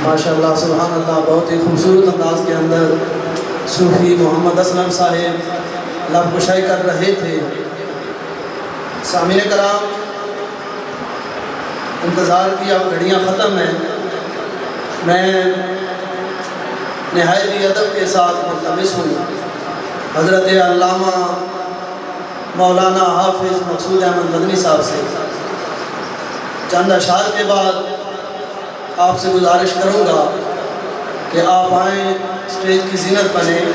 ماشاءاللہ سبحان اللہ، بہت ہی خوبصورت انداز کے اندر صوفی محمد اسلم صاحب لب کشائی کر رہے تھے۔ سامعین کرام، انتظار کی اب گھڑیاں ختم ہیں۔ میں نہایت ہی ادب کے ساتھ ملتمس ہوں حضرت علامہ مولانا حافظ مقصود احمد مدنی صاحب سے چند اشعار کے بعد آپ سے گزارش کروں گا کہ آپ آئیں، اسٹیج کی زینت بنیں۔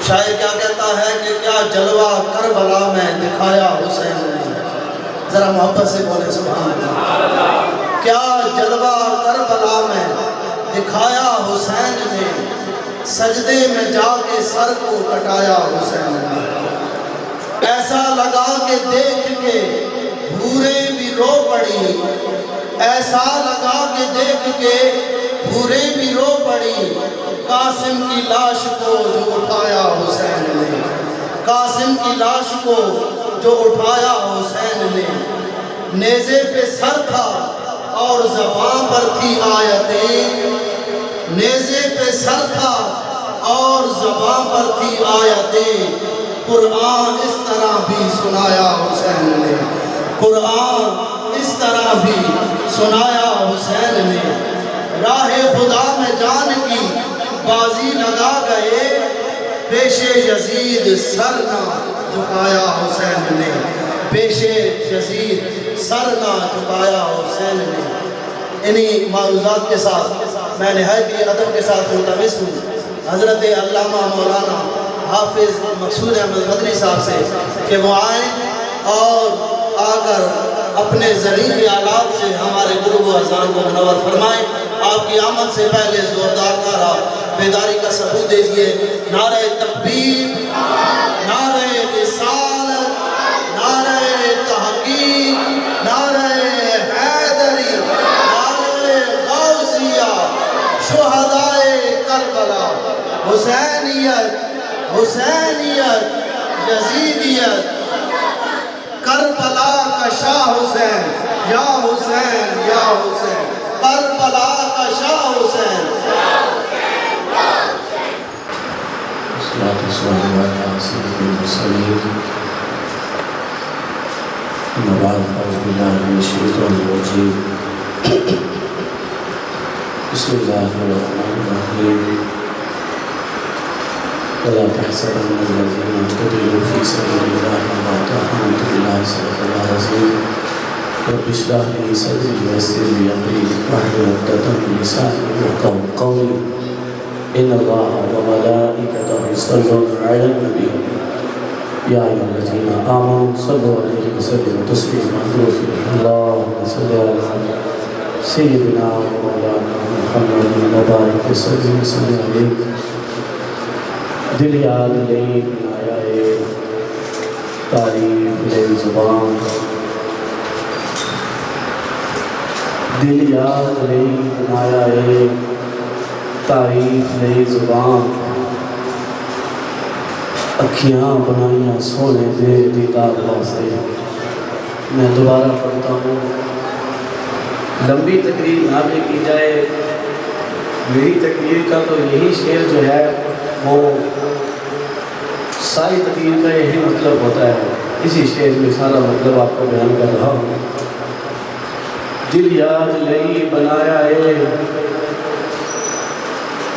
شاعر کیا کہتا ہے کہ کیا جلوہ کربلا میں دکھایا حسین نے، ذرا محبت سے بولیں سبحان اللہ۔ کیا جلوہ کربلا میں دکھایا حسین نے، سجدے میں جا کے سر کو کٹایا حسین نے۔ ایسا لگا کہ دیکھ کے حوریں بھی رو پڑی، ایسا لگا کہ دیکھ کے حوریں بھی رو پڑی، قاسم کی لاش کو جو اٹھایا حسین نے، قاسم کی لاش کو جو اٹھایا حسین نے۔ نیزے پہ سر تھا اور زبان پر تھی آیتیں، نیزے پہ سر تھا اور زبان پر تھی آیتیں، قرآن اس طرح بھی سنایا حسین نے، قرآن اس طرح بھی سنایا حسین نے۔ راہ خدا میں جان کی بازی لگا گئے، پیش یزید سر نہ جھکایا حسین نے، پیش یزید سر نہ جھکایا حسین نے۔ انہی معروضات کے ساتھ میں نہایت ہی ادب کے ساتھ ملتمس ہوں حضرت علامہ مولانا حافظ مقصود احمد مدنی صاحب سے کہ وہ آئیں اور آ کر اپنے ظریف آلات سے ہمارے گروہ و اذان کو منور فرمائیں۔ آپ کی آمد سے پہلے زوردار نعرہ بیداری کا ثبوت دیجئے۔ نعرہ تکبیر، نعرہ رسالت، نعرہ تحقیق، نعرہ حیدری، نعرہ غوثیہ، شہدائے کربلا، حسینیت، حسینیت، یزیدیت، کربلا کا شاہ حسین، یا حسین یا حسین، کربلا کا شاہ حسین۔ الصلاة والسلام على سيد المرسلين، أما بعد أعوذ بالله من الشيطان الرجيم، بسم الله الرحمن الرحيم، ولا تحسبن الذين قتلوا في سبيل الله أمواتا بل أحياء صدق الله العظيم۔ رب اشرح لي صدري ويسر لي أمري واحلل عقدة من لساني يفقهوا قولي۔ إن الله وملائكته يصلون على النبي يا أيها الذين آمنوا صلوا عليه وسلموا تسليما اللهم صل على سيدنا ومولانا محمد وبارك وسلم عليه۔ دل یاد نہیں بنایا ہے تعریف لے زبان، دل یاد نہیں بنایا ہے تعریف لے زبان، اکھیاں بنائیاں سونے دے دیدار واسطے۔ میں دوبارہ پڑھتا ہوں، لمبی تقریر نہ بھی کی جائے، میری تقریر کا تو یہی شعر جو ہے وہ ساری تقریر کا یہی مطلب ہوتا ہے، اسی شعر میں سارا مطلب آپ کو بیان کر رہا ہوں۔ دل یاد نہیں بنایا ہے،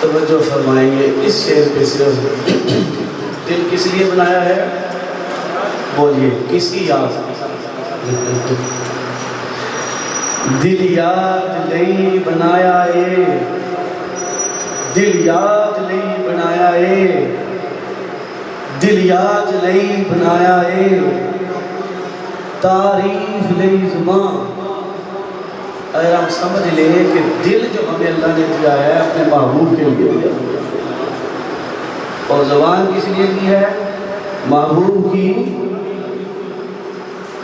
توجہ فرمائیں گے اس شعر پہ صرف۔ دل کس لیے بنایا ہے؟ بولیے کس کی یاد؟ دل یاد نہیں بنایا ہے، دل یاد نہیں بنایا ہے، دل یاد نہیں بنایا ہے، تعریف نہیں زبان۔ اگر ہم سمجھ لیں کہ دل جو ہمیں اللہ نے دیا ہے اپنے محبوب کے لیے دیا، اور زبان کس لیے دی ہے؟ محبوب کی۔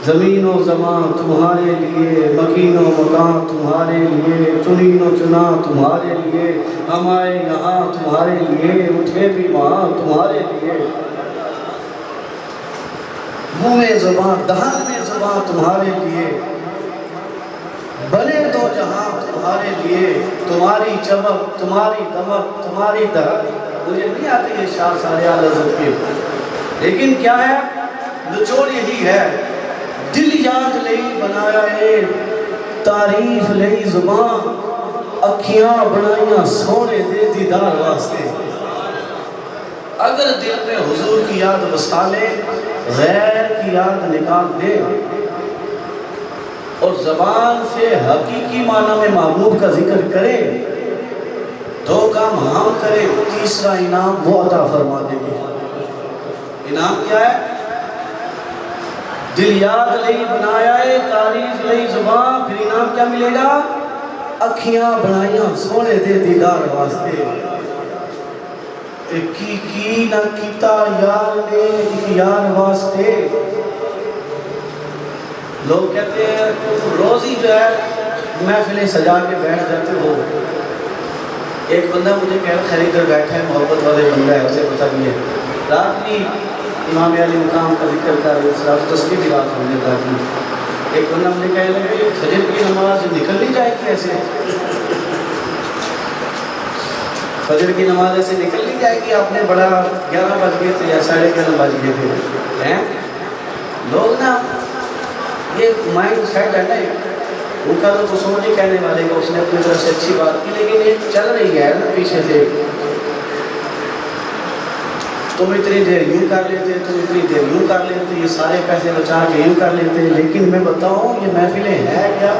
زمین و زمان تمہارے لیے، مکین و مکان تمہارے لیے، چنین و چنا تمہارے لیے، ہم آئے یہاں تمہارے لیے، اٹھے بھی وہاں تمہارے لیے۔ منہ میں زبان، دہن میں زبان تمہارے لیے، بنے دو جہاں تمہارے لیے، تمہاری چمک، تمہاری دمک، تمہاری دہک۔ مجھے نہیں آتی یہ شاہ سارے حضرت کے، لیکن کیا ہے نچوڑ یہی ہے، دل یاد لئی بنایا ہے تعریف لئی زبان، اکھیاں بنائیاں سونے دے دیدار واسطے۔ اگر دل میں حضور کی یاد بسا لے، غیر کی یاد نکال دے، اور زبان سے حقیقی معنی میں محبوب کا ذکر کرے، دو کام ہم کرے، تیسرا انعام وہ عطا فرما دے گی۔ انعام کیا ہے؟ دل یاد لئی بنایا ہے تعریف لئی زبان، پھر انعام کیا ملے گا؟ اکھیاں بنائیاں سونے دے دیدار واسطے۔ کی نہ کیتا یار نے ایک یار واسطے۔ لوگ کہتے ہیں روز ہی جو ہے محفلیں سجا کے بیٹھ جاتے ہو۔ ایک بندہ مجھے کہہ رہا خریدر بیٹھا ہے، محبت والے بندہ ہے، اسے پتہ نہیں ہے، رات بھی امام علی مقام کا ذکر کر رہے، تصویر بھی رات ہونے تاکہ ایک بندہ مجھے کہہ لگا یہ فجر کی نماز نکل نہیں جائے گی ایسے، فجر کی نماز ایسے نکل نہیں جائے گی، آپ نے بڑا 11 بج گئے تھے یا 11:30 بج گئے تھے۔ لوگ نا یہ مائنڈ سیٹ ہے نا، ان کا تو سو نہیں کہنے والے گا، اس نے اپنی طرف سے اچھی بات کی، لیکن یہ چل رہی ہے نا پیچھے سے، تم اتنی دیر یوں کر لیتے، تم اتنی دیر یوں کر لیتے، یہ سارے پیسے بچا کے یوں کر لیتے۔ لیکن میں بتاؤں یہ محفلیں ہیں کیا؟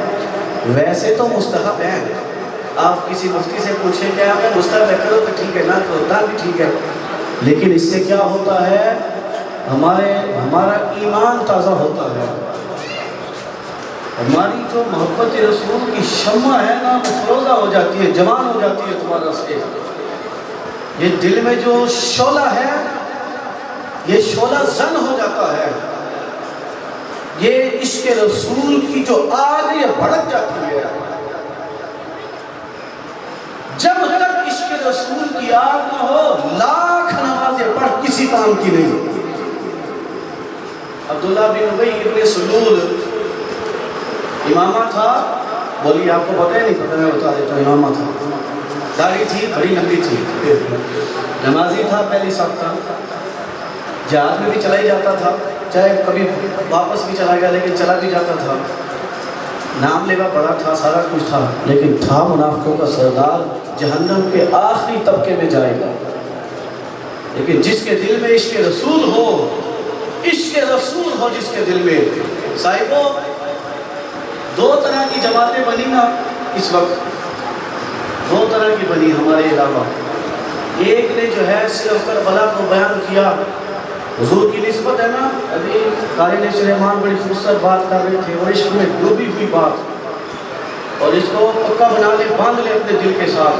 ویسے تو مستحب ہیں، آپ کسی مفتی سے پوچھیں کیا ہمیں مستحب ہے، کرو تو ٹھیک ہے، نہ کرو تو بھی ٹھیک ہے، لیکن اس سے کیا ہوتا ہے؟ ہمارا ایمان تازہ ہوتا ہے، ہماری جو محبت رسول کی شمع ہے نا فروزہ ہو جاتی ہے، جوان ہو جاتی ہے تمہارا سے۔ یہ دل میں جو شعلہ ہے یہ شعلہ زن ہو جاتا ہے، یہ عشق رسول کی جو آگ یہ بھڑک جاتی ہے۔ جب تک عشق رسول کی آگ نہ ہو، لاکھ نمازیں پڑھ کسی کام کی نہیں۔ عبداللہ بن ابی ابن سلول امامہ تھا، بولی آپ کو پتہ ہے نہیں پتہ میں بتا دیتا ہوں، امامہ تھا، داڑھی تھی بڑی لمبی تھی، نمازی تھا، پہلی صف تھا، جہاد میں بھی چلا ہی جاتا تھا، چاہے کبھی واپس بھی چلا گیا لیکن چلا بھی جاتا تھا، نام لیوا بڑا تھا، سارا کچھ تھا، لیکن تھا منافقوں کا سردار، جہنم کے آخری طبقے میں جائے گا۔ لیکن جس کے دل میں عشق رسول ہو، عشق رسول ہو جس کے دل میں، صاحبوں دو طرح کی جماعتیں بنی نا اس وقت، دو طرح کی بنی ہمارے علاوہ۔ ایک نے جو ہے صرف کربلا کو بیان کیا، حضور کی نسبت ہے نا، ابھی قاری نے سلیمان بڑی خوبصورت بات کر رہے تھے، اور عشق میں ڈوبی ہوئی بات، اور اس کو پکا بنا لے، باندھ لے اپنے دل کے ساتھ،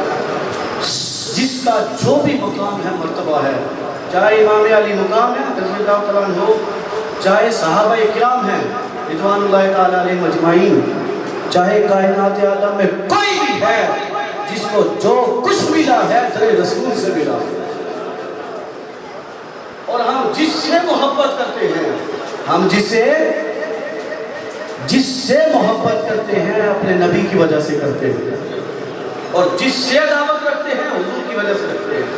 جس کا جو بھی مقام ہے مرتبہ ہے، چاہے امام علی مقام ہے رضی اللہ تعالیٰ عنہ، چاہے صحابہ اکرام ہیں رضوان اللہ تعالیٰ علیہ مجمعین، چاہے کائنات عالم میں کوئی بھی ہے جس کو جو کچھ ملا ہے در رسول سے ملا، اور ہم جس سے محبت کرتے ہیں، ہم جس سے محبت کرتے ہیں اپنے نبی کی وجہ سے کرتے ہیں، اور جس سے دعوت رکھتے ہیں حضور کی وجہ سے رکھتے ہیں۔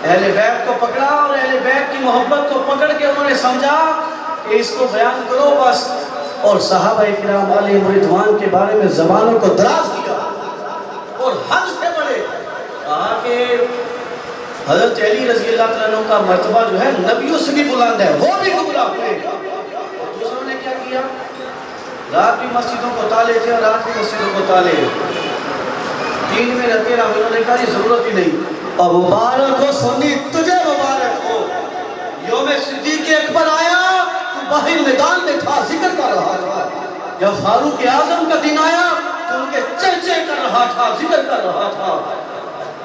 اہل بیت کو پکڑا اور اہل بیت کی محبت کو پکڑ کے انہوں نے سمجھا کہ اس کو بیان کرو بس، اور صحابہ کرام علیہ رضوان کے بارے میں زبانوں کو دراز کیا، اور حد سے بڑے کہا کہ حضرت علی رضی اللہ تعالیٰ عنہ کا مرتبہ جو ہے نبیوں سے بھی بلند ہے، وہ بھی گمراہ ہوئے۔ اور دوسروں نے کیا کیا؟ رات بھی مسجدوں کو تالے تھے اور رات بھی مسجدوں کو تالے، دین میں رہتے رہا، انہوں نے کہا یہ ضرورت ہی نہیں۔ اور مبارک ہو سنی، تجھے مبارک ہو، یوم صدیق اکبر آیا تو باہر میدان میں تھا، ذکر کر رہا تھا، جب فاروق اعظم کا دن آیا تو ان کے چرچے کر رہا تھا، ذکر کر رہا تھا،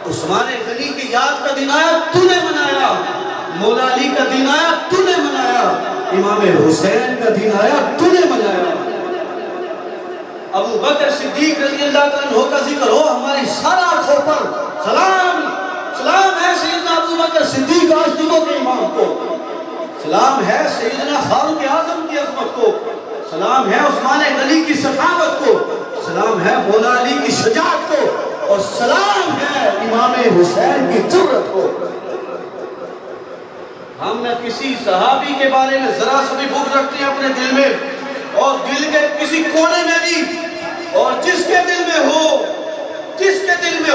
عثمان غنی کی یاد کا دن آیا تو نے منایا، مولا علی کا دن آیا تو نے منایا، امام حسین کا دن آیا تو نے منایا، ابو بکر صدیق رضی اللہ تعالیٰ عنہ کا ذکر ہو ہماری سارا آنکھوں پر، سلام سلام ہے سیدنا ابو بکر صدیق عاشقوں کے امام کو، سلام ہے سیدنا فاروق اعظم کی عظمت کو، سلام ہے عثمان غنی کی سخاوت کو، سلام ہے مولا علی کی شجاعت کو، اور سلام ہے امام حسین کی جرأت کو۔ ہم نہ کسی صحابی کے بارے میں ذرا سا بھی بغض رکھتے ہیں اپنے دل میں، اور دل کے کسی کونے میں بھی، اور جس کے دل میں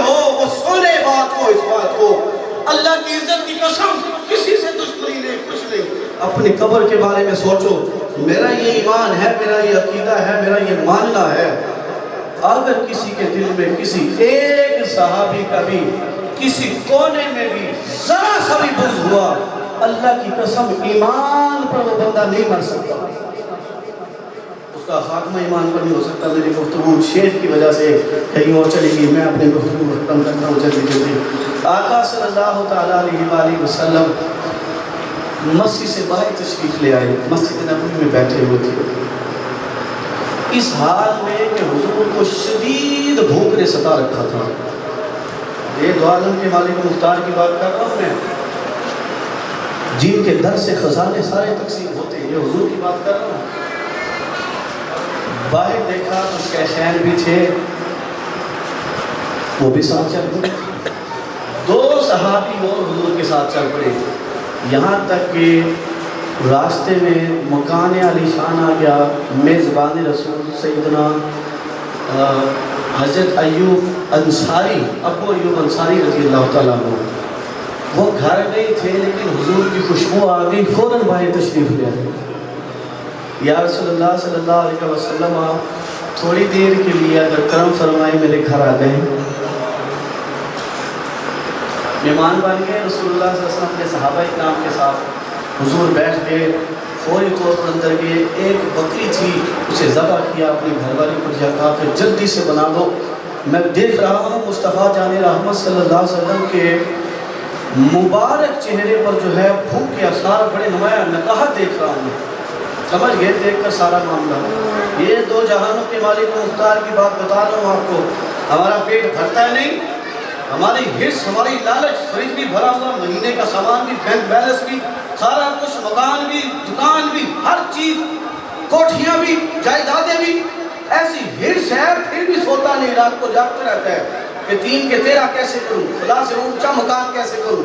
ہو وہ سنے بات کو، اس بات کو، اللہ کی عزت کی قسم کسی سے دشمنی نہیں، کچھ نہیں۔ اپنی قبر کے بارے میں سوچو، میرا یہ ایمان ہے، میرا یہ عقیدہ ہے، میرا یہ ماننا ہے، اگر کسی کے دل میں کسی ایک صحابی کا بھی کسی کونے میں بھی ذرا سا بھی بغض ہوا، اللہ کی قسم ایمان پر وہ بندہ نہیں مر سکتا، اس کا خاتمہ ایمان پر نہیں ہو سکتا۔ میری گفتگو شیخ کی وجہ سے کہیں اور چلی گئی، میں اپنی گفتگو ختم کرتا ہوں جلدی جلدی۔ آقا صلی اللہ تعالیٰ علیہ وسلم مسجد سے باہر تشریف لے آئے، مسجد نبوی میں بیٹھے ہوئے تھے، اس حال میں کہ حضور کو شدید بھوک نے ستا رکھا تھا۔ یہ دو عالم کے مالک مختار کی بات کر رہا ہوں میں، جن کے در سے خزانے سارے تقسیم ہوتے ہیں، یہ حضور کی بات کر رہا ہوں۔ باہر دیکھا تو شیخین بھی تھے، وہ بھی ساتھ چل پڑے، دو صحابی اور حضور کے ساتھ چل پڑے، یہاں تک کہ راستے میں مکان علی شان آ گیا، میزبان رسول سیدنا حضرت ایوب انصاری، ابو ایوب انصاری رضی اللہ تعالیٰ عنہ، وہ گھر نہیں تھے لیکن حضور کی خوشبو آ گئی، فوراً باہر تشریف لے آئے۔ یا رسول اللہ صلی اللہ علیہ وسلم آپ تھوڑی دیر کے لیے اگر کرم فرمائی میرے گھر آ گئے، مہمان بن گئے۔ رسول اللہ صلی اللہ علیہ وسلم کے صحابہ اکرام کے ساتھ حضور بیٹھ گئے، فوری طور پر اندر گئے، ایک بکری تھی اسے ذبح کیا، اپنی گھر والی کو دیا، کہا کہ جلدی سے بنا دو، میں دیکھ رہا ہوں مصطفیٰ جان رحمت صلی اللہ علیہ وسلم کے مبارک چہرے پر جو ہے بھوک کے آثار بڑے نمایاں نقاہت دیکھ رہا ہوں۔ سمجھ گئے دیکھ کر سارا معاملہ، یہ دو جہانوں کے مالک مختار کی بات بتا رہا ہوں آپ کو، ہمارا پیٹ بھرتا ہے نہیں، ہماری حرص، ہماری لالچ، فریج بھی بھرا ہوا، مہینے کا سامان بھی، بینک بیلنس بھی، سارا کچھ، مکان بھی، دکان بھی، ہر چیز، کوٹھیاں بھی، جائیدادیں بھی، ایسی حرص ہے پھر بھی سوتا نہیں، رات کو جاگتا رہتا ہے کہ 3 کے 13 کیسے کروں، خلا سے اونچا مکان کیسے کروں،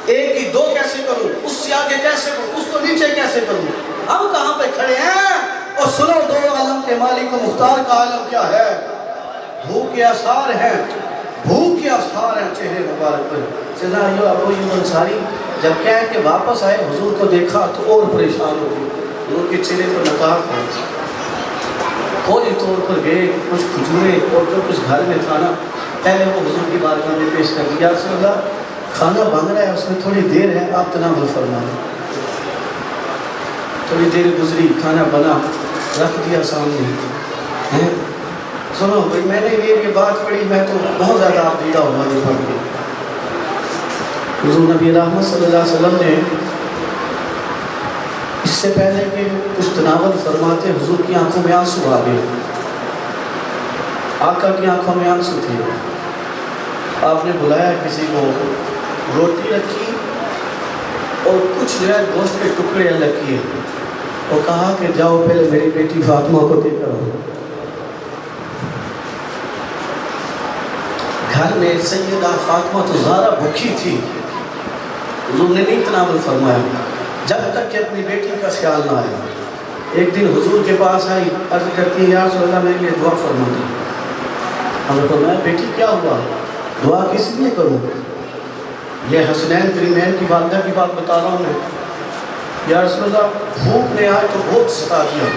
1 کی 2 کیسے کروں، اس سے آگے کیسے کروں، اس کو نیچے کیسے کروں۔ ہم کہاں پہ کھڑے ہیں؟ اور سنو دو عالم کے مالک و مختار کا عالم کیا ہے؟ بھوک کے آثار ہیں، بھوک کے آثار ہیں چہرے مبارک پر۔ سیدنا ابو ایوب انصاری جب کہہ کے واپس آئے، حضور کو دیکھا تو اور پریشان ہو گئے، حضور کے چہرے پر نقاب ہے، فوری طور پر گئے، کچھ کھجورے اور جو کچھ گھر میں تھا نا، پہلے وہ حضور کی بارگاہ میں پیش کر دیا، رسول اللہ کھانا بن رہا ہے، اس میں تھوڑی دیر ہے، آپ تناول فرمائیں۔ تھوڑی دیر گزری، کھانا بنا، رکھ دیا سامنے۔ سنو بھائی، میں نے یہ بات پڑھی، میں تو بہت زیادہ آپ دیدہ ہوا یہ پڑھ کے۔ حضور نبی رحمت صلی اللہ علیہ وسلم نے اس سے پہلے کہ کچھ تناول فرماتے، حضور کی آنکھوں میں آنسو آ گئے، آقا کی آنکھوں میں آنسو تھے۔ آپ نے بلایا کسی کو، روٹی رکھی اور کچھ جو ہے گوشت کے ٹکڑے الگ کیے، اور کہا کہ جاؤ پہلے میری بیٹی فاطمہ کو دے کر آؤ۔ گھر میں سیدہ فاطمہ تو زہرا بھوکی تھی، حضور نے نہیں تناول فرمایا جب تک کہ اپنی بیٹی کا خیال نہ آئے۔ ایک دن حضور کے پاس آئی، عرض کرتی ہے یا رسول اللہ میرے لیے دعا فرما دی۔ ہم نے فرمایا بیٹی کیا ہوا، دعا کس لیے کروں؟ یہ حسنین کریمین کی والدہ کی بات بتا رہا ہوں میں۔ یا رسول اللہ بھوک نے آئے تو بہت ستا دیا،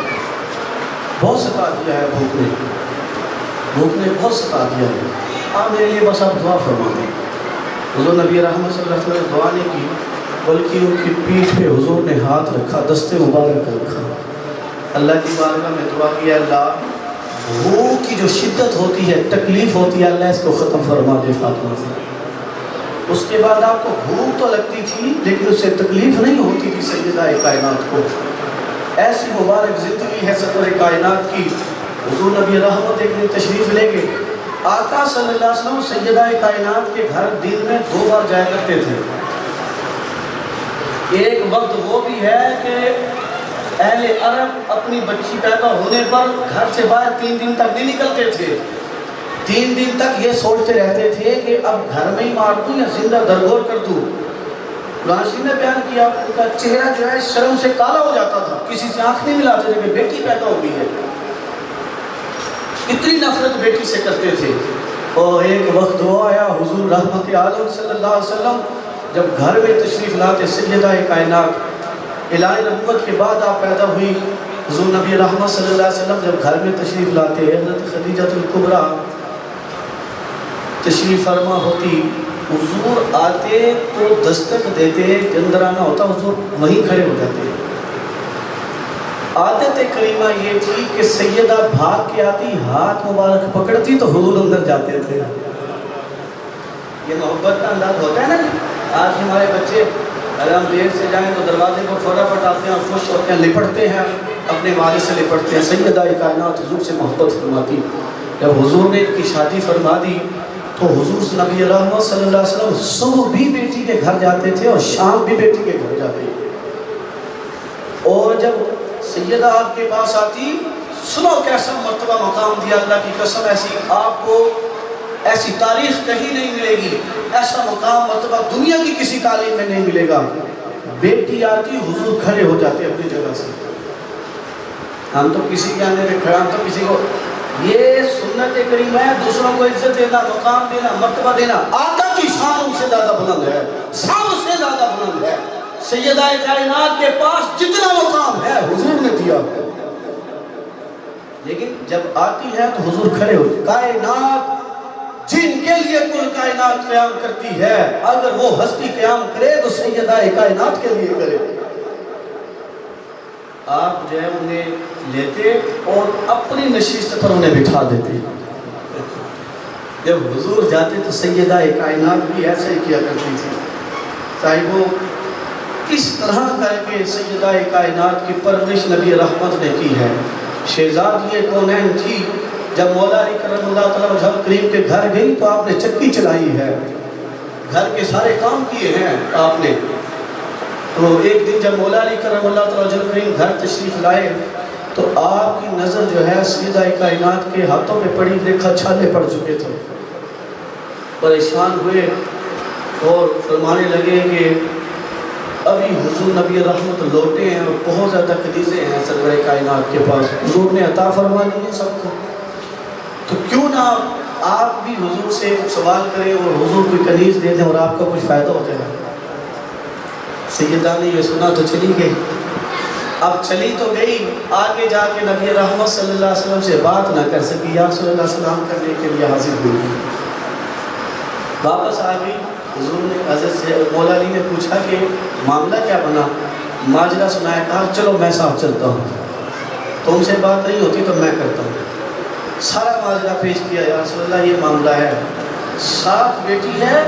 بہت ستا دیا ہے بھوک نے، بھوک نے بہت ستا دیا ہے، آپ میرے لیے بس آپ دعا فرما دیں۔ حضور نبی رحمت صلی اللہ علیہ وسلم نے دعا نہیں کی، بلکہ ان کی پیٹھ پہ حضور نے ہاتھ رکھا، دستے مبارک رکھا، اللہ کی بارگاہ میں دعا کیا، اللہ بھوک کی جو شدت ہوتی ہے، تکلیف ہوتی ہے، اللہ اس کو ختم فرما دے فاطمہ سے۔ اس کے بعد آپ کو بھوک تو لگتی تھی لیکن اس سے تکلیف نہیں ہوتی تھی سیدہ کائنات کو۔ ایسی مبارک زندگی ہے سرور کائنات کی۔ حضور نبی رحمت ایک دن تشریف لے گئے، آقا صلی اللہ علیہ وسلم سیدہ کائنات کے گھر دن میں 2 بار جایا کرتے تھے۔ ایک وقت وہ بھی ہے کہ اہل عرب اپنی بچی پیدا ہونے پر گھر سے باہر 3 دن تک نہیں نکلتے تھے. 3 دن تک یہ سوچتے رہتے تھے کہ اب گھر میں ہی مار دوں یا زندہ درگور کر دوں. قرآن شریف نے بیان کیا ان کا چہرہ جو ہے شرم سے کالا ہو جاتا تھا, کسی سے آنکھ نہیں ملاتے تھے کہ بیٹی پیدا ہو گئی ہے. اتنی نفرت بیٹی سے کرتے تھے. اور ایک وقت وہ آیا, حضور رحمت عالم صلی اللہ علیہ وسلم جب گھر میں تشریف لاتے, سیدہ کائنات اعلان نبوت کے بعد آپ پیدا ہوئی, حضور نبی رحمت صلی اللہ علیہ وسلم جب گھر میں تشریف لاتے, حضرت خدیجہ الکبریٰ تشریف فرما ہوتی, حضور آتے تو دستک دیتے, اندر آنا ہوتا حضور وہیں کھڑے ہو جاتے. عادت کریمہ یہ تھی کہ سیدہ بھاگ کے آتی, ہاتھ مبارک پکڑتی تو حضور اندر جاتے تھے. یہ محبت کا انداز ہوتا ہے نا. آج ہمارے بچے اگر ہم دیر سے جائیں تو دروازے کو فٹافٹ آتے ہیں اور خوش ہوتے ہیں, لپٹتے ہیں, اپنے والد سے لپٹتے ہیں. سیدہ کائنات حضور سے محبت فرماتی. جب حضور نے ان کی شادی فرما دی تو حضور نبی رحمت صلی اللہ علیہ وسلم صبح بھی بیٹی کے گھر جاتے تھے اور شام بھی بیٹی کے گھر جاتے. اور جب سیدہ آپ کے پاس آتی, سنو کیسا مرتبہ مقام دیا اللہ کی قسم, ایسی آپ کو ایسی تاریخ کہیں نہیں ملے گی, ایسا مقام مرتبہ دنیا کی کسی تعلیم میں نہیں ملے گا. بیٹی آتی, حضور کھڑے ہو جاتے اپنی جگہ سے. ہم تو کسی کے آنے پہ کھڑا, ہم تو کسی کو, یہ سنت کریمہ ہے, دوسروں کو عزت دینا, مقام دینا, مرتبہ دینا. آقا کی شان ان سے زیادہ بلند ہے, سب سے زیادہ بلند ہے. سیدہ کائنات کے پاس جتنا مقام ہے حضور نے دیا ہے. لیکن جب آتی ہے تو حضور کھڑے ہو. کائنات جن کے لیے کل کائنات قیام کرتی ہے, اگر وہ ہستی قیام کرے تو سیدہ کائنات کے لیے کرے. آپ جو ہے انہیں لیتے اور اپنی نشست پر انہیں بٹھا دیتے. جب حضور جاتے تو سیدہ کائنات بھی ایسے ہی کیا کرتی تھی. صاحبوں کس طرح کر کے سیدہ کائنات کی پرورش نبی رحمت نے کی ہے. شہزادی کونین تھی, جب مولا علی کرم اللہ تعالیٰ وجہ کریم کے گھر گئی تو آپ نے چکی چلائی ہے, گھر کے سارے کام کیے ہیں آپ نے. تو ایک دن جب مولا علی کرم اللہ تعالیٰ وجہ کریم گھر تشریف لائے تو آپ کی نظر جو ہے سیدہ کائنات کے ہاتھوں پہ پڑی, دیکھا چھالے پڑ چکے تھے. پریشان ہوئے اور فرمانے لگے کہ ابھی حضور نبی رحمت لوٹے ہیں اور بہت زیادہ کنیزیں ہیں سرور کائنات کے پاس, حضور نے عطا فرما دی ہے سب کو, تو کیوں نہ آپ بھی حضور سے سوال کریں اور حضور کوئی کنیز دے دیں اور آپ کا کچھ فائدہ ہو جائے. سیدہ نے یہ سنا تو چلی گئی. اب چلی تو گئی, آگے جا کے نبی رحمت صلی اللہ علیہ وسلم سے بات نہ کر سکی, یا رسول اللہ سلام کرنے کے لیے حاضر ہوئی. واپس آ گئی. حضور نے حضرت سے مولا علی نے پوچھا کہ معاملہ کیا بنا, ماجرا سنایا, کہا چلو میں ساتھ چلتا ہوں, تم سے بات نہیں ہوتی تو میں کرتا ہوں. سارا ماجرا پیش کیا, یا رسول اللہ یہ معاملہ ہے, ساتھ بیٹی ہے,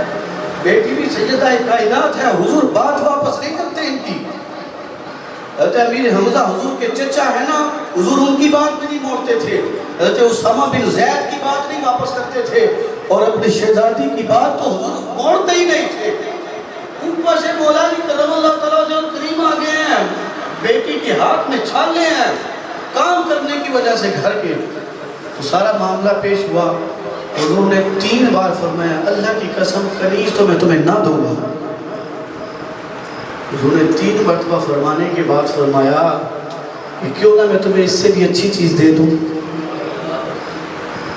بیٹی بھی سیدہ کائنات ہے, حضور بات واپس نہیں کرتے ان کی. حضرت امیر حمزہ حضور کے چچا ہے نا, حضور ان کی بات بھی نہیں موڑتے تھے. حضرت اسامہ بن زید کی بات نہیں واپس کرتے تھے, اور اپنی شہزادی کی بات تو حضور موڑتے ہی نہیں تھے. اوپر سے مولا علی کرم اللہ تعالیٰ جو کریم آ گئے ہیں, بیٹی کے ہاتھ میں چھالے ہیں کام کرنے کی وجہ سے گھر کے. تو سارا معاملہ پیش ہوا. حضور نے 3 بار فرمایا, اللہ کی قسم کنیز تو میں تمہیں نہ دوں گا. حضور نے 3 مرتبہ فرمانے کے بعد فرمایا کہ کیوں نہ میں تمہیں اس سے بھی اچھی چیز دے دوں.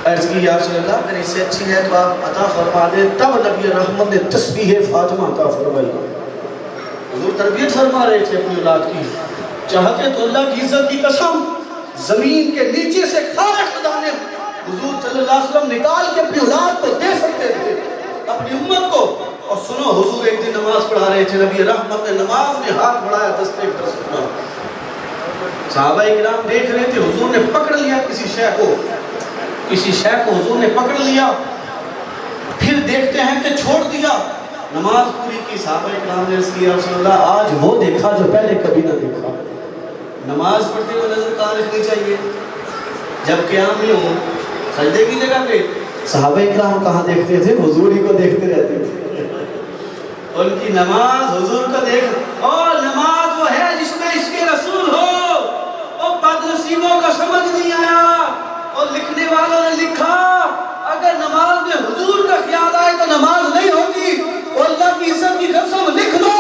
عرض کی یا رسول اللہ اگر اس سے اچھی ہے تو آپ عطا فرما دیں. تب نبی رحمت نے تسبیح فاطمہ عطا فرمائی. حضور تربیت فرما رہے تھے اپنی اولاد کی, چاہتے تو اللہ کی عزت کی قسم زمین کے نیچے سے کھارے خزانے حضور صلی اللہ علیہ وسلم نکال کے اپنی اولاد کو دے سکتے تھے, اپنی امت کو. اور سنو, حضور ایک دن نماز پڑھا رہے تھے, نبی رحمت نے نماز میں ہاتھ بڑھایا, دستے پر سکنا. صحابہ کرام دیکھ رہے تھے, حضور نے پکڑ لیا کسی شے کو حضور نے پکڑ لیا, پھر دیکھتے ہیں کہ چھوڑ دیا. نماز پوری کی. صحابہ کرام نے عرض کیا رسول اللہ آج وہ دیکھا جو پہلے کبھی نہ دیکھا. نماز پڑھتے ہوئے نظر کہاں رکھنی چاہیے؟ جب قیام میں ہو سجدے کی جگہ پہ. صحابہ کرام کہاں دیکھتے تھے؟ حضور ہی کو دیکھتے رہتے تھے. ان کی نماز حضور کو دیکھ, اور نماز وہ ہے جس میں عشق رسول ہو. ترکیبوں کا سمجھ نہیں آیا، اور لکھنے والوں نے لکھا اگر نماز میں حضور کا خیال آئے تو نماز نہیں ہوتی، اور اللہ کی عزت کی قسم لکھ لو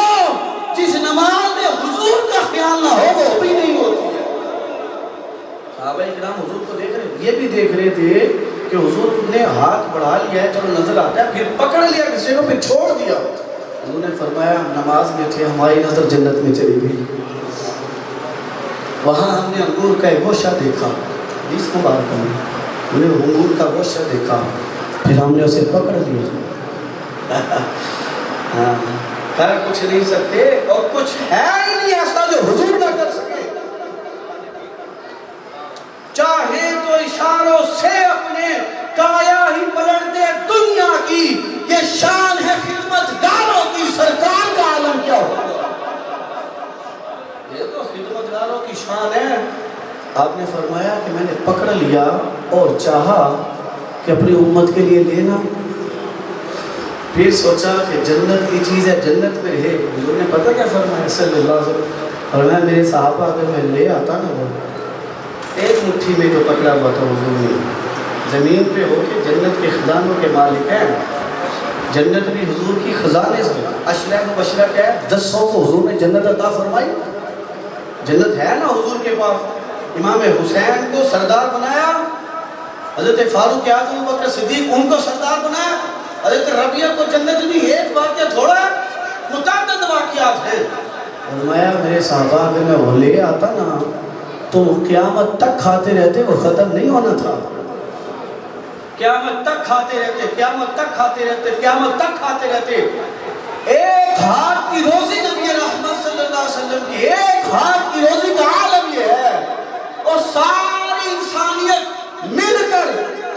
جس نماز میں حضور کا خیال نہ ہو وہ بھی نہیں ہوتی ہے۔ صحابہ کرام حضور کو دیکھ رہے، یہ بھی دیکھ رہے تھے کہ حضور نے ہاتھ بڑھا لیا ہے، چلو نظر آتا ہے، پھر پکڑ لیا کسی کو، پھر چھوڑ دیا۔ حضور نے فرمایا ہم نماز میں تھے، ہماری نظر جنت میں چلی گئی، وہاں ہم نے انگور کا ایک گوشہ دیکھا، حدیث مبارک میں ہم نے انگور کا گوشہ دیکھا، پھر ہم نے اسے پکڑ لیا۔ کر کچھ نہیں سکتے، اور کچھ ہے ہی نہیں ایسا جو حضور نہ کر سکے، چاہے تو اشاروں سے اپنے کایا ہی پلٹ دے دنیا کی، یہ شان ہے خدمتگاروں کی، سرکار کا عالم کیا ہوگا؟ یہ تو خدمتگاروں کی شان ہے۔ آپ نے فرمایا کہ میں نے پکڑ لیا اور چاہا کہ اپنی امت کے لیے لینا، پھر سوچا کہ جنت کی چیز ہے، جنت میں رہے۔ حضور نے پتہ کیا فرمایا صلی اللہ علیہ وسلم؟ فرمایا میرے صحابہ اگر میں لے آتا نا، وہ ایک مٹھی میں جو پکڑا ہوا تھا حضور نے، زمین پہ ہو کے جنت کے خزانوں کے مالک ہیں، جنت بھی حضور کی خزانے سے، اشرہ مبشرہ کیا ہے؟ 10 کو حضور نے جنت عطا فرمائی، جنت ہے نا حضور کے پاس۔ امام حسین کو سردار بنایا، حضرت فاروق اعظم ابوبکر صدیق ان کو سردار بنایا، حضرت ربیعہ کو جنت دی، ایک واقعہ تھوڑا ہے، متعدد واقعات ہیں۔ فرمایا میرے صحابہ اگر میں وہ لے آتا نا تو قیامت تک کھاتے رہتے، وہ ختم نہیں ہونا تھا، قیامت تک کھاتے رہتے، قیامت تک کھاتے رہتے، قیامت تک کھاتے رہتے۔ ایک ہاتھ کی روزی نبی رحمت صلی اللہ علیہ وسلم کی، ایک ہاتھ کی روزی کا عالم یہ ہے، اور ساری انسانیت مل کر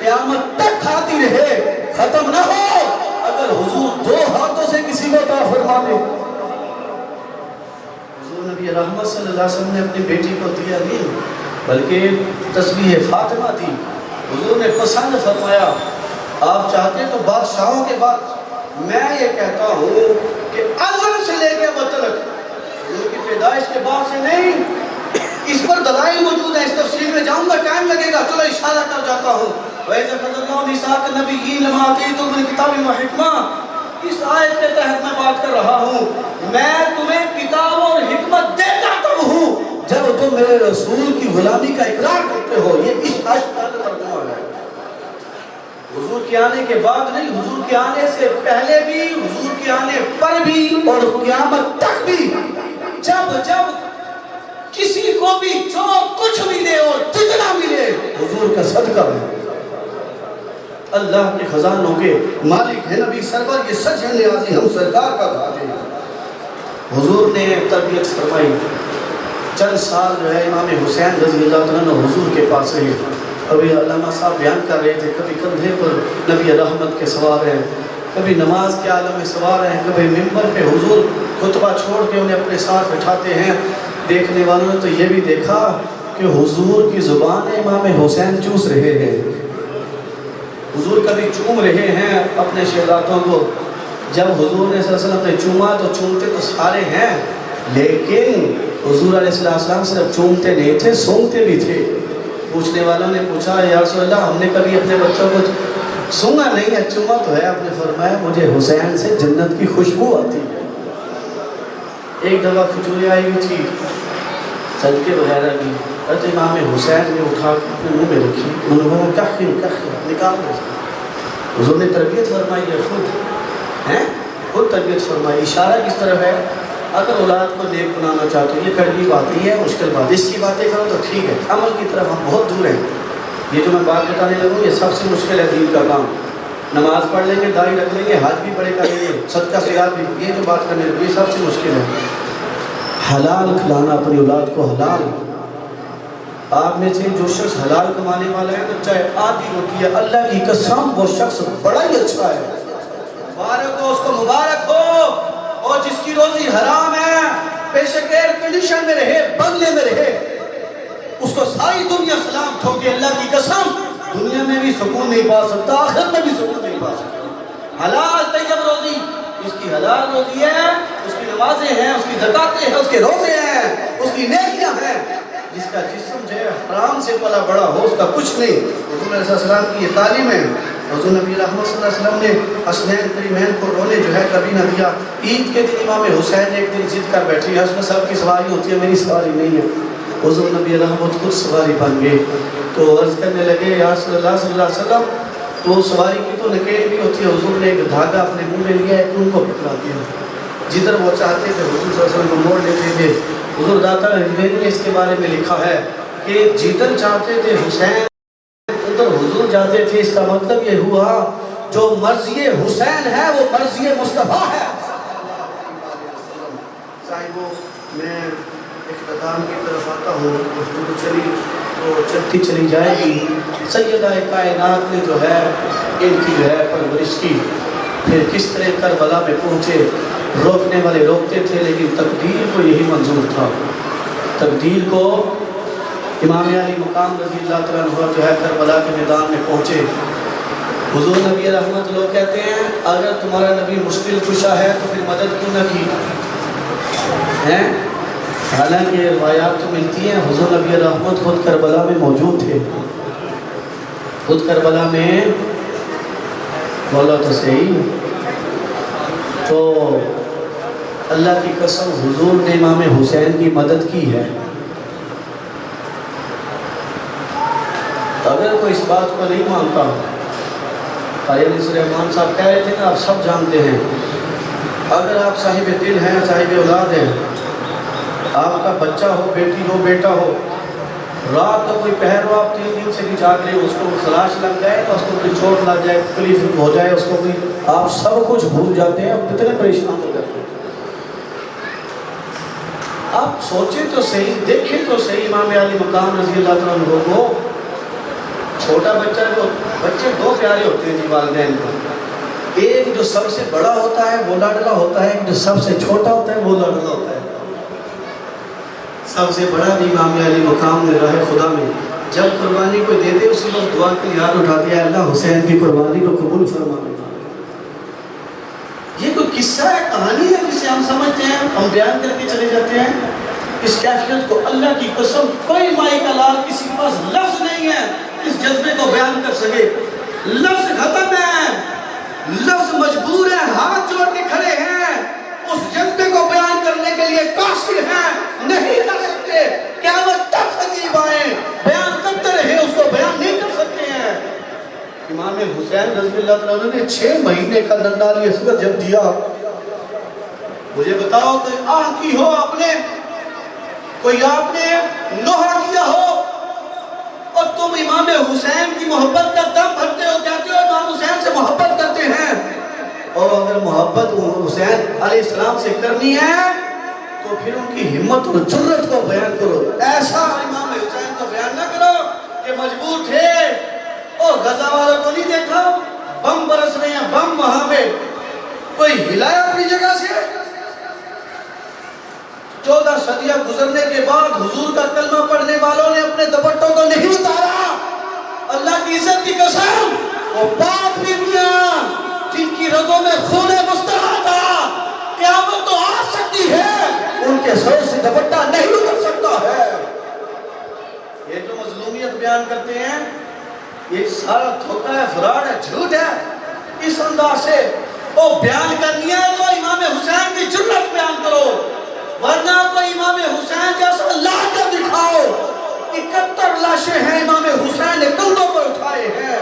قیامت تک کھاتی رہے، ختم نہ ہو، اگر حضور 2 ہاتھوں سے کسی کو عطا فرما دے۔ حضور نبی رحمت صلی اللہ علیہ وسلم نے اپنی بیٹی کو دیا نہیں، بلکہ تسبیح فاطمہ دی۔ حضور نے پسند فرمایا آپ چاہتے تو بادشاہوں کے بعد میں یہ کہتا ہوں کہ ازل سے لے کے اب تک، حضور کی پیدائش کے بعد سے نہیں، اس پر دلائل موجود ہیں، اس تفصیل میں جاؤں گا ٹائم لگے گا، چلو اشارہ کر جاتا ہوں۔ وَإِذَا خَذَ اللَّهُ مِيثَاقَ النَّبِيِّينَ لَمَا آتَيْتُكُم مِّن كِتَابٍ وَحِكْمَةٍ، اس آیت کے تحت میں بات کر رہا ہوں، میں تمہیں کتاب اور حکمت دیتا کب ہوں؟ جب تم میرے رسول کی غلامی کا اقرار کرتے ہو۔ یہ اس عشق کا ترجمہ ہے، حضور کے آنے کے بعد نہیں، حضور کے آنے سے پہلے بھی، حضور کے آنے پر بھی، اور قیامت تک بھی، جب کسی کو بھی جو کچھ ملے اور جتنا ملے حضور کا صدقہ ہے، اللہ کے خزانوں کے مالک ہیں نبی سرور، یہ سچ ہے نیازی ہم سرکار کا دعا دیں۔ حضور نے تربیت فرمائی، چند سال جو ہے امام حسین رضی اللہ عنہ حضور کے پاس رہے۔ کبھی علامہ صاحب بیان کر رہے تھے، کبھی کندھے پر نبی رحمت کے سوار ہیں، کبھی نماز کے عالم میں سوار ہیں، کبھی ممبر پہ حضور خطبہ چھوڑ کے انہیں اپنے ساتھ بٹھاتے ہیں۔ دیکھنے والوں نے تو یہ بھی دیکھا کہ حضور کی زبان امام حسین چوس رہے ہیں، حضور کبھی چوم رہے ہیں اپنے شہزادوں کو۔ جب حضور نے صلی اللہ علیہ وسلم نے چوما تو چومتے تو سارے ہیں، لیکن حضور علیہ السلام صرف چومتے نہیں تھے، سونگتے بھی تھے۔ پوچھنے والوں نے پوچھا یا رسول اللہ ہم نے کبھی اپنے بچوں کو سونگا نہیں ہے، چوما تو ہے؟ آپ نے فرمایا مجھے حسین سے جنت کی خوشبو آتی ہے۔ ایک دفعہ کھجوریں آئی ہوئی تھی، صدقے وغیرہ کی، حضرت امام حسین نے اٹھا کے اپنے منہ میں رکھی، انہوں نے کہا کیا نکال دو۔ حضور نے تربیت فرمائی ہے، خود تربیت فرمائی۔ اشارہ کس طرف ہے؟ اگر اولاد کو نیک بنانا چاہتے ہو، یہ کڑوی باتیں ہے، مشکل بات، اس کی باتیں کرو تو ٹھیک ہے، عمل کی طرف ہم بہت دور ہیں۔ یہ جو میں بات بتانے لگوں یہ سب سے مشکل ہے دین کا کام۔ نماز پڑھ لیں گے، داڑھی رکھ لیں گے، حج بھی بڑے کر لیں گے، صدقہ خیرات بھی، یہ جو بات کرنے لگوں یہ سب سے مشکل ہے۔ حلال کھلانا اپنی اولاد کو، حلال۔ آپ میں سے جو شخص حلال کمانے والا ہے تو چاہے آدھی روٹی ہے، اللہ کی قسم وہ شخص بڑا ہی اچھا ہے، مبارک ہو اس کو، مبارک ہو۔ اور جس کی روزی حرام ہے، بے شک ایئر کنڈیشن میں رہے، بنگلے میں رہے، اس کو ساری دنیا سلام ٹھوکے، اللہ کی قسم دنیا میں بھی سکون نہیں پا سکتا، آخرت میں بھی سکون نہیں پا سکتا۔ حلال طیب روزی، اس کی حلال روزی ہے، اس کی نمازیں ہیں، اس کی زکاتیں ہیں، اس کے روزے ہیں، اس کی نیکیاں ہیں۔ جس کا جسم جو ہے حرام سے پلا بڑا ہو، اس کا کچھ نہیں۔ حضور علیہ السلام کی یہ تعلیم ہے۔ حضور نبی رحمت صلی اللہ علیہ وسلم نے حسنین کریمین کو رونے جو ہے کبھی نہ دیا۔ عید کے دن امام حسین ایک دن ضد کر بیٹھی، حسن سب کی سواری ہوتی ہے، میری سواری نہیں ہے۔ حضور نبی رحمت خود سواری بن گئے تو عرض کرنے لگے یا رسول اللہ صلی اللہ علیہ وسلم، تو سواری کی تو نکیل بھی ہوتی ہے۔ حضور نے ایک دھاگا اپنے منہ میں لیا، ایک ان کو پکڑا دیا، جدھر وہ چاہتے تھے حضور صلی اللہ علیہ وسلم کو موڑ لیتے تھے۔ حضور داتا حجویری نے اس کے بارے میں لکھا ہے کہ جدھر چاہتے تھے حسین ادھر حضور جاتے تھے۔ اس کا مطلب یہ ہوا جو مرضی حسین ہے وہ مرضی مصطفیٰ ہے۔ صاحبو میں اختتام کی طرف آتا ہوں، گفتگو چلی تو چلتی چلی جائے گی۔ سیدہ کائنات نے جو ہے ان کی جو ہے پرورش کی، پھر کس طرح کربلا میں پہنچے۔ روکنے والے روکتے تھے لیکن تقدیر کو یہی منظور تھا۔ تقدیر کو امام علی مقام رضی اللہ تعالیٰ عنہ جو ہے کربلا کے میدان میں پہنچے۔ حضور نبی رحمت لوگ کہتے ہیں اگر تمہارا نبی مشکل کشا ہے تو پھر مدد کیوں نہ کی ہیں؟ حالانکہ روایات تو ملتی ہیں حضور نبی رحمت خود کربلا میں موجود تھے، خود کربلا میں بولا تو صحیح۔ تو اللہ کی قسم حضور نے امام حسین کی مدد کی ہے۔ اگر کوئی اس بات کو نہیں مانتا، قاری علی سلیمان صاحب کہہ رہے تھے نا، آپ سب جانتے ہیں، اگر آپ صاحب دل ہیں، صاحب اولاد ہیں، آپ کا بچہ ہو، بیٹی ہو، بیٹا ہو، رات کا کوئی پہر ہو، آپ 3 دن سے نہیں جاگ رہے، اس کو خراش لگ جائے، اس کو کوئی چوٹ لگ جائے، تکلیف ہو جائے، اس کو کوئی، آپ سب کچھ بھول جاتے ہیں، آپ کتنے پریشان ہو جاتے ہیں۔ آپ سوچیں تو صحیح، دیکھیں تو صحیح امام علی مقام رضی اللہ تعالیٰ عنہ کو۔ چھوٹا بچہ جو، بچے 2 پیارے ہوتے ہیں جی والدین کو، ایک جو سب سے بڑا ہوتا ہے وہ لاڈلا ہوتا ہے، ایک جو سب سے چھوٹا ہوتا ہے وہ لاڈلا ہوتا ہے۔ سب سے بڑا بھی امام علی مقام نے راہ خدا میں جب قربانی کو دیتے اسی وقت دعا کے لیے ہاتھ اٹھا دیا، اللہ حسین کی قربانی کو قبول فرما۔ یہ کوئی قصہ ہے، کہانی ہے جسے ہم سمجھتے ہیں، ہم بیان کر کے چلے جاتے ہیں۔ اس کیفیت کو اللہ کی قسم کوئی مائی کا لال کسی کے پاس لفظ نہیں ہے اس جذبے کو بیان کر سکے۔ لفظ ختم ہے، لفظ مجبور ہے، ہاتھ جوڑ کے کھڑے ہیں، اس جذبے کو بیان کرنے کے لیے قاصر ہیں، نہیں کر سکتے۔ قیامت تک خطیب آئیں بیان کرتے رہے، اس کو بیان نہیں کر سکتے ہیں۔ امام حسین رضی اللہ تعالیٰ عنہ نے 6 مہینے کا ننالی اصغر جب دیا، مجھے بتاؤ کوئی آہ کی ہو آپ نے، کوئی آپ نے نوحہ کیا ہو، اور تم امام حسین کی محبت کا دم بھرتے ہو، کہتے ہو امام حسین سے محبت کرتے ہیں، اور اگر محبت حسین علیہ السلام سے کرنی ہے تو پھر ان کی ہمت اور جرت کو بیان کرو۔ ایسا امام حسین کو بیان نہ کرو کہ مجبور تھے۔ اور غزہ والوں کو نہیں دیکھا بم برس رہے ہیں، بم وہاں پہ کوئی ہلایا اپنی جگہ سے؟ 14 صدیاں گزرنے کے بعد حضور کا کلمہ پڑھنے والوں نے اپنے دوپٹوں کو نہیں اتارا۔ اللہ کی عزت کی قسم، وہ پاک بیویاں جن کی رگوں میں خون مستحا تھا، قیامت تو آ سکتی ہے، ان کے سر سے دوپٹہ نہیں اتر سکتا ہے۔ یہ جو مظلومیت بیان کرتے ہیں یہ سارا دھوکہ ہے، فراڈ ہے، جھوٹ ہے۔ اس انداز سے وہ بیان کرنی ہے تو امام حسین کی جرت بیان کرو، ورنہ کوئی امام حسین جیسا لا کر دکھاؤ۔ 71 لاشیں ہیں امام حسین نے کندھوں پر اٹھائے ہیں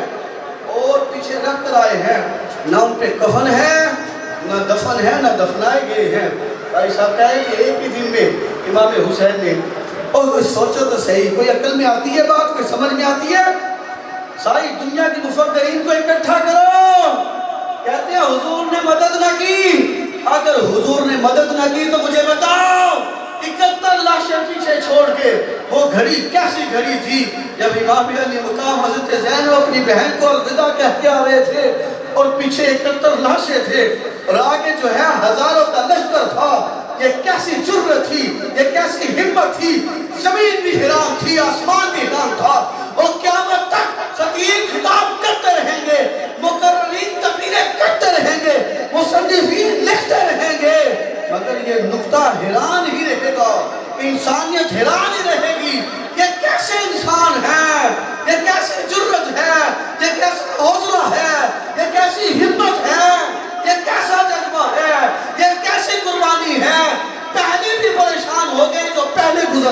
اور پیچھے رکھ کر آئے ہیں، نہ ان پہ کفن ہے، نہ دفن ہے، نہ دفنائے گئے ہیں۔ بھائی صاحب کہا ہے کہ ایک ہی دن میں امام حسین نے، اور کوئی سوچو تو صحیح، کوئی عقل میں آتی ہے بات، کوئی سمجھ میں آتی ہے؟ ساری دنیا کی مفکرین کو اکٹھا کرو، کہتے ہیں حضور نے مدد نہ کی۔ اگر حضور نے مدد نہ کی تو مجھے بتاؤ 71 لاشیں پیچھے چھوڑ کے وہ گھڑی کیسی گھڑی تھی جب امام علی مقام حضرت زینب اپنی بہن کو الوداع کہتے آ رہے تھے اور پیچھے 71 لاشیں تھے اور آگے جو ہے ہزاروں کا لشکر تھا۔ یہ کیسی جرت تھی، یہ کیسی ہمت تھی، زمین بھی حیران تھی، آسمان بھی حیران تھا۔ اور قیامت تک خطیب خطاب کرتے رہیں گے، مقررین تقریریں کرتے رہیں گے، مصنفین لکھتے رہیں گے، مگر یہ نقطہ حیران ہی رہے گا، انسانیت حیران ہی رہے گی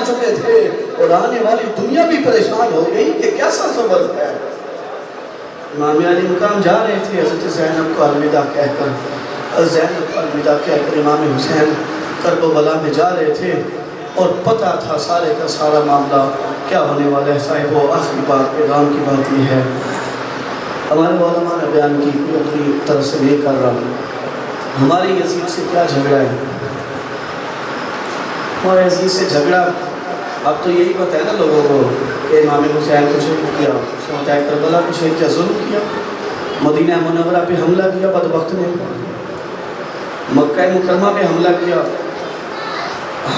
چکے تھے اور آنے والی دنیا بھی پریشان ہو گئی کہ کیسا صبر ہے۔ امام علی مقام جا رہے تھے، حضرت زینب کو الوداع کہہ کر، زینب کو الوداع کہہ کر امام حسین کرب و بلا میں جا رہے تھے، اور پتہ تھا سارے کا سارا معاملہ کیا ہونے والا ہے۔ صاحب وہ آخری بات پیغام کی بات یہ ہے، ہمارے علماء نے بیان کی، کوئی اپنی طرف سے نہیں کر رہا، ہماری یزید سے کیا جھگڑا ہے؟ ہمارے یزید سے جھگڑا اب تو یہی پتہ ہے نا لوگوں کو کہ امام حسین کو شہید کیا، شہدائے کربلا کو شہید کیا، ظلم کیا، مدینہ منورہ پہ حملہ کیا بدبخت نے، مکہ مکرمہ پہ حملہ کیا،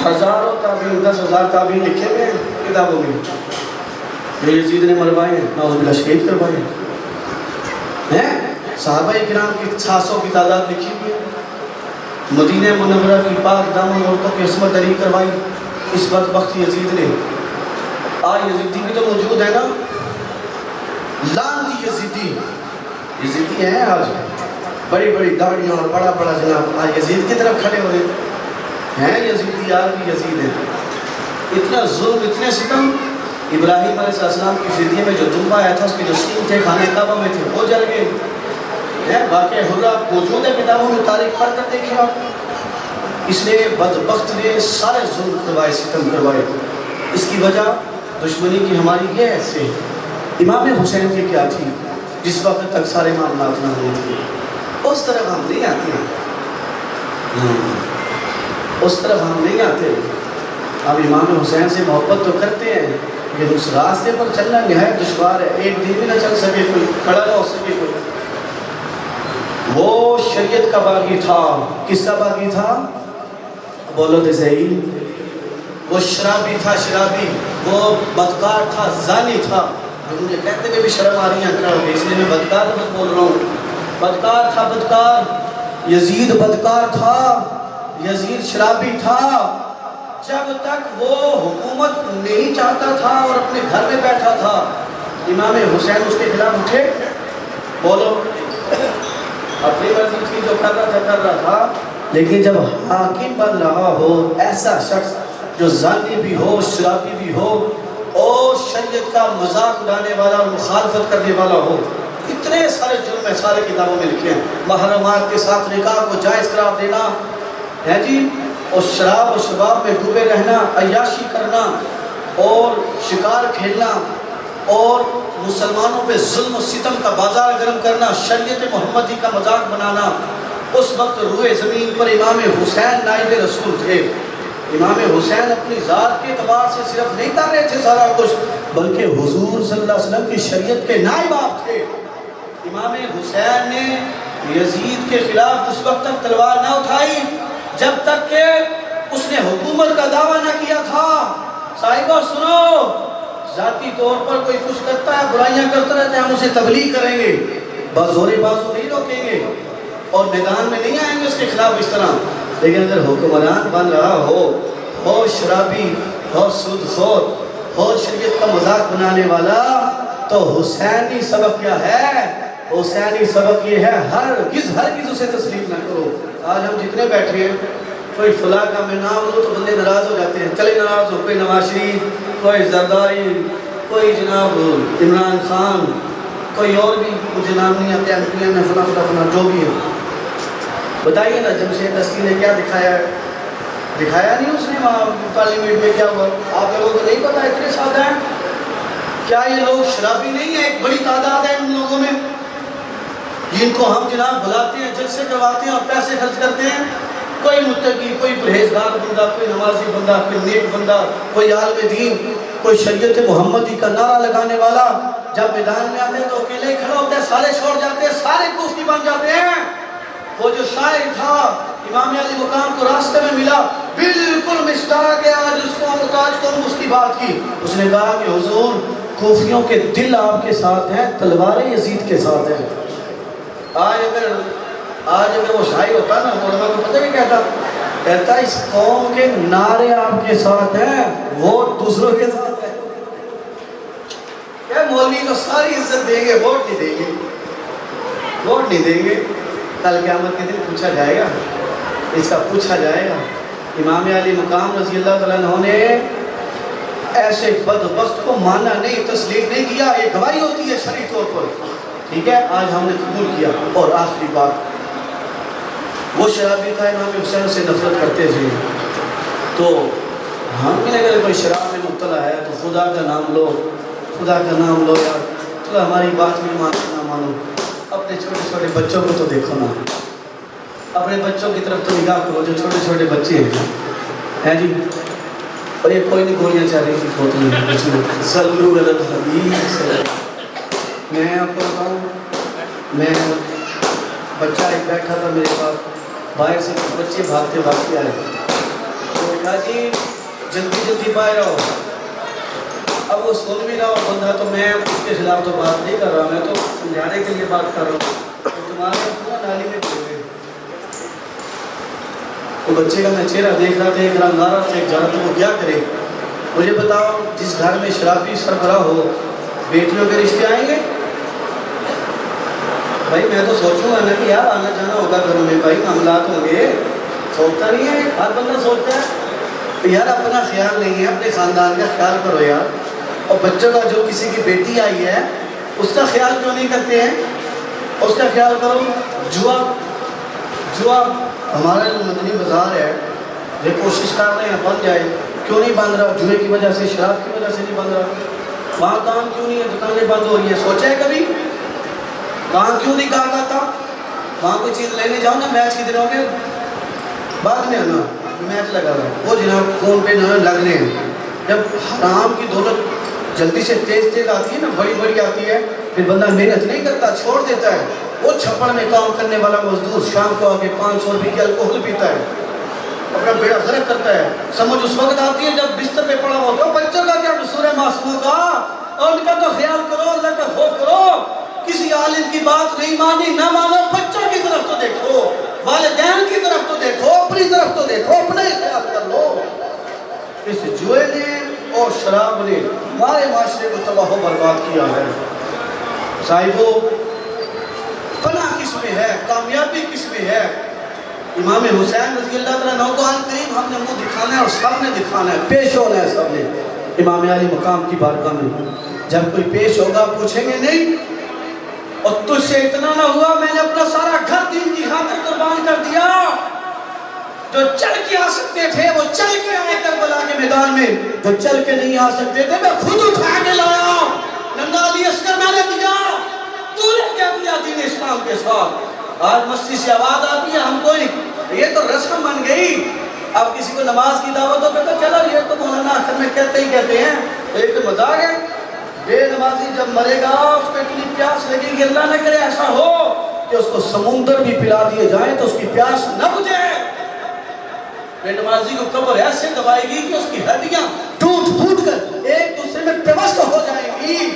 ہزاروں تابعین، 10,000 تابعین لکھے ہوئے ہیں کتابوں میں، جو یزید نے مروائے ہیں، نعوذ باللہ شہید کروائے ہیں، صحابہ کرام کی 700 کی تعداد لکھی ہوئی ہے، مدینہ منورہ کی پاک دامن عورتوں کی عصمت دری کروائی اس بدبخت یزید نے۔ آج یزیدی بھی تو موجود ہے نا، لعنتی یزیدی ہیں آج، بڑی بڑی داڑیاں اور بڑا بڑا جناب، آج یزید کی طرف کھڑے ہوئے ہیں، یزیدی آج بھی یزید ہیں۔ اتنا ظلم، اتنے ستم، ابراہیم علیہ السلام کی فدیے میں جو دمبا آیا تھا، اس کے جو سین تھے خانہ کعبہ میں تھے، وہ جل گئے، واقعہ حرہ موجود ہے کتابوں میں، تاریخ پڑھ کر دیکھیں آپ۔ اس نے بدبخت نے سارے ظلم کروائے، ستم کروائے، اس کی وجہ دشمنی کی ہماری یہ ایسے امام حسین کی کیا تھی جس وقت تک سارے معاملات نہ ہوئے تھے، اس طرف ہم نہیں آتے ہیں، اس طرف ہم نہیں آتے۔ اب امام حسین سے محبت تو کرتے ہیں، لیکن اس راستے پر چلنا نہایت دشوار ہے، ایک دن بھی نہ چل سکے کوئی، کھڑا نہ ہو سکے کوئی۔ وہ شریعت کا باغی تھا، کس کا باغی تھا؟ بولو تو صحیح۔ وہ شرابی تھا، شرابی، وہ بدکار تھا، زانی تھا۔ مجھے کہتے ہوئے بھی شرم آ رہی ہے، کھڑا ہو گئی، اس لیے میں بدکار لفظ بول رہا ہوں۔ بدکار تھا، بدکار، یزید بدکار تھا، یزید شرابی تھا۔ جب تک وہ حکومت نہیں چاہتا تھا اور اپنے گھر میں بیٹھا تھا، امام حسین اس کے خلاف اٹھے، بولو، اپنی مرضی تھی جو کر رہا تھا، لیکن جب حاکم بن رہا ہو ایسا شخص جو زانی بھی ہو، شرابی بھی ہو اور شریعت کا مذاق اڑانے والا اور مخالفت کرنے والا ہو، اتنے سارے جرم ہیں، سارے کتابوں میں لکھے ہیں، محرمات کے ساتھ نکاح کو جائز قرار دینا ہے جی، اور شراب و شباب میں ڈوبے رہنا، عیاشی کرنا اور شکار کھیلنا اور مسلمانوں پہ ظلم و ستم کا بازار گرم کرنا، شریعت محمدی کا مذاق بنانا۔ اس وقت روئے زمین پر امام حسین نائب رسول تھے۔ امام حسین اپنی ذات کے اعتبار سے صرف نہیں کر رہے تھے سارا کچھ، بلکہ حضور صلی اللہ علیہ وسلم کی شریعت کے نائب آپ تھے۔ امام حسین نے یزید کے خلاف اس وقت تک تلوار نہ اٹھائی جب تک کہ اس نے حکومت کا دعویٰ نہ کیا تھا۔ صاحبہ سنو، ذاتی طور پر کوئی کچھ کرتا ہے، برائیاں کرتا رہتا ہے، ہم اسے تبلیغ کریں گے، بازوری بازو نہیں روکیں گے اور میدان میں نہیں آئیں گے اس کے خلاف اس طرح۔ لیکن اگر حکمران بن رہا ہو شرابی، ہو سود خور، ہو شریعت کا مذاق بنانے والا، تو حسینی سبق کیا ہے؟ حسینی سبق یہ ہے، ہرگز اسے تسلیم نہ کرو۔ آج ہم جتنے بیٹھے ہیں، کوئی فلاں کا میں نام لو تو بندے ناراض ہو جاتے ہیں، چلے ناراض ہو، کوئی نواز شریف، کوئی زرداری، کوئی جناب عمران خان، کوئی اور بھی مجھے نام نہیں آتے، ایم پی ایم ہے، فلاں جو بھی ہے۔ بتائیے نا جمشید دستی نے کیا دکھایا ہے؟ دکھایا نہیں اس نے وہاں پارلیمنٹ میں کیا ہوا؟ آپ لوگوں کو نہیں پتا اتنے سادہ ہیں؟ کیا یہ لوگ شرابی نہیں ہیں؟ ایک بڑی تعداد ہے ان لوگوں میں جن کو ہم جناب بلاتے ہیں، جلسے کرواتے ہیں اور پیسے خرچ کرتے ہیں۔ کوئی متقی، کوئی پرہیزگار بندہ، کوئی نمازی بندہ، کوئی نیک بندہ، کوئی عالم دین، کوئی شریعت محمدی کا نعرہ لگانے والا جب میدان میں آتے ہیں تو اکیلے ہی کھڑا ہوتا ہے، سارے چھوڑ جاتے ہیں، سارے کوفتی بن جاتے ہیں۔ وہ جو شاعر تھا امام علی مقام کو راستے میں ملا، بالکل مشتاق ہے آج اس کو محتاج کو اس کی بات کی، اس نے کہا کہ حضور کوفیوں کے دل آپ کے ساتھ ہیں، تلواریں یزید کے ساتھ ہیں۔ آج اگر وہ شاعر ہوتا نا، علماء کو پتہ بھی کہتا اس قوم کے نعرے آپ کے ساتھ ہیں، ووٹ دوسروں کے ساتھ ہیں۔ کیا مولوی کو ساری عزت دیں گے، ووٹ نہیں دیں گے، ووٹ نہیں دیں گے۔ کل قیامت کے دن پوچھا جائے گا، اس کا پوچھا جائے گا۔ امام علی مقام رضی اللہ تعالیٰ عنہ نے ایسے بدبخت کو مانا نہیں، تسلیم نہیں کیا، یہ گواہی ہوتی ہے شرعی طور پر، ٹھیک ہے؟ آج ہم نے قبول کیا۔ اور آخری بات، وہ شرابی تھا، امام حسین سے نفرت کرتے تھے، تو ہم نے اگر کوئی شراب میں مبتلا ہے تو خدا کا نام لو، خدا کا نام لو یار، چلو ہماری بات بھی مانو نہ مانو، اپنے چھوٹے چھوٹے بچوں کو تو دیکھو نا، اپنے بچوں کی طرف تو نگاہ کرو جو چھوٹے چھوٹے بچے ہیں جی، اور یہ کوئی نہیں گولیاں چاہ رہی تھی بوتل میں، صلو علی الحبیب صلی اللہ۔ میں آپ کو بتاؤں، میں بچہ ایک بیٹھا تھا میرے پاس، باہر سے کچھ بچے بھاگتے بھاگتے آئے، تو کہا جی جلدی جلدی باہر آؤ۔ اب وہ سن بھی رہا ہو بندہ، تو میں اس کے خلاف تو بات نہیں کر رہا، میں تو سمجھانے کے لیے بات کر رہا ہوں کہ تمہارے پورا نالی میں گر گئے۔ وہ بچے کا میں چہرہ دیکھ رہا تھا، ایک رنگارا تھا، ایک جانا تھا، وہ کیا کرے؟ مجھے بتاؤ، جس گھر میں شرابی سربراہ ہو، بیٹیوں کے رشتے آئیں گے؟ بھائی میں تو سوچوں گا نا کہ یار آنا جانا ہوگا گھروں میں، بھائی معاملات ہوں گے، سوچتا نہیں ہے، ہر بندہ سوچتا ہے یار اپنا خیال نہیں ہے، اپنے خاندان کا خیال کرو یار، اور بچوں کا جو کسی کی بیٹی آئی ہے اس کا خیال کیوں نہیں کرتے ہیں؟ اس کا خیال کرو۔ جوا ہمارا جو مدنی بازار ہے، یہ کوشش کر رہے ہیں بن جائے، کیوں نہیں بن رہا؟ جوئے کی وجہ سے، شراب کی وجہ سے نہیں بن رہا۔ وہاں کام کیوں نہیں ہے؟ دکانیں بند ہو رہی ہیں، سوچا ہے کبھی کہاں کیوں نہیں کہا تھا؟ وہاں کوئی چیز لینے جاؤ نا میچ کی دنوں میں، بعد میں آنا میچ لگا رہا ہے، وہ جناب فون پہ جو ہے لگ رہے ہیں۔ جب حرام کی دولت جلدی سے تیز تیز آتی ہے نا، بڑی بڑی آتی ہے، پھر بندہ محنت نہیں کرتا، چھوڑ دیتا ہے۔ وہ چھپڑ میں کام کرنے والا مزدور شام کو آگے 500 روپے کی الکوہل پیتا ہے، اپنا بیڑا غرق کرتا ہے۔ سمجھ اس وقت آتی ہے جب بستر پہ پڑا ہوتا ہے۔ بچوں کا کیا قصور ہے معصوموں کا؟ اور ان کا تو خیال کرو، اللہ کا خوف کرو۔ کسی عالم کی بات نہیں مانی، نہ مانو، بچوں کی طرف تو دیکھو، والدین کی طرف تو دیکھو، اپنی طرف تو دیکھو، اپنے خیال کر لو۔ اس جوئے نے اور شراب نے ہمارے معاشرے کو تباہ و برباد کیا ہے۔ صاحبو، پناہ کس میں ہے؟ کامیابی کس میں ہے؟ امام حسین رضی اللہ تعالیٰ عنہ کو قریب ہم نے منہ دکھانا ہے اور سب نے دکھانا ہے، پیش ہونا ہے سب نے امام علی مقام کی بارگاہ میں۔ جب کوئی پیش ہوگا پوچھیں گے نہیں، اور تجھ سے اتنا نہ ہوا، میں نے اپنا سارا گھر دین کی خاطر قربان کر دیا۔ جو چل کے آ سکتے تھے وہ چل کے آئے کربلا کے میدان میں، جو چل کے نہیں آ سکتے تھے میں خود اٹھا کے لایا، ننگا علی عسکر میں نے دیا، تو نے کیا دیا دین اسلام کے ساتھ؟ آج مسجد سے آواز آتی ہے ہم کوئی، یہ تو رسم بن گئی۔ اب کسی کو نماز کی دعوت ہو تو چلا، یہ تو مولانا آخر میں کہتے ہی کہتے ہیں، ایک مذاق ہے۔ بے نمازی جب مرے گا اس کو اتنی پیاس لگے گی، اللہ نہ کرے ایسا ہو کہ اس کو سمندر بھی پلا دیے جائیں تو اس کی پیاس نہ بجھے۔ بے نمازی کو قبر ایسے دبائے گی کہ اس کی ہڈیاں ٹوٹ پھوٹ کر ایک دوسرے میں پیوست ہو جائیں گی۔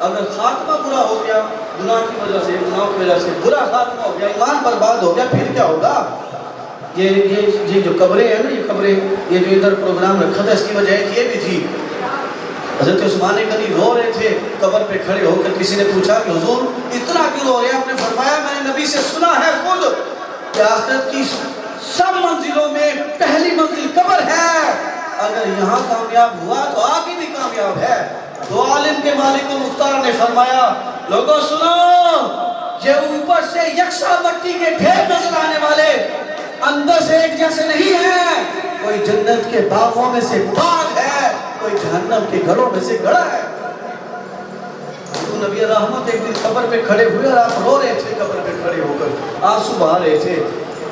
اگر خاتمہ برا ہو گیا گناہ کی وجہ سے، گناہ کی وجہ سے برا خاتمہ ہو گیا، ایمان برباد ہو گیا، پھر کیا ہوگا؟ یہ جو قبریں ہیں نا، یہ قبریں، یہ جو ادھر پروگرام رکھا تھا، اس کی وجہ یہ بھی تھی۔ حضرت عثمان غنی رو رہے تھے قبر پہ کھڑے ہو کر، کسی نے پوچھا کہ حضور اتنا کیوں رو رہے ہیں؟ آپ نے فرمایا میں نے نبی سے سنا ہے خود کہ آخرت کی سب منزلوں میں پہلی منزل قبر ہے، اگر یہاں کامیاب ہوا تو آگے بھی کامیاب ہے۔ دو عالم کے مالک و مختار نے فرمایا لوگوں سنو، یہ اوپر سے یکساں مٹی کے ڈھیر نظر آنے والے اندر سے ایک جیسے نہیں ہیں، کوئی جنت کے باغوں میں سے باغ ہے، کوئی جہنم کے گھروں میں سے گڑا ہے۔ تو نبی رحمت ایک دن قبر پہ کھڑے ہوئے اور آپ رو رہے تھے قبر پہ کھڑے ہو کر، آنسو بہا رہے تھے۔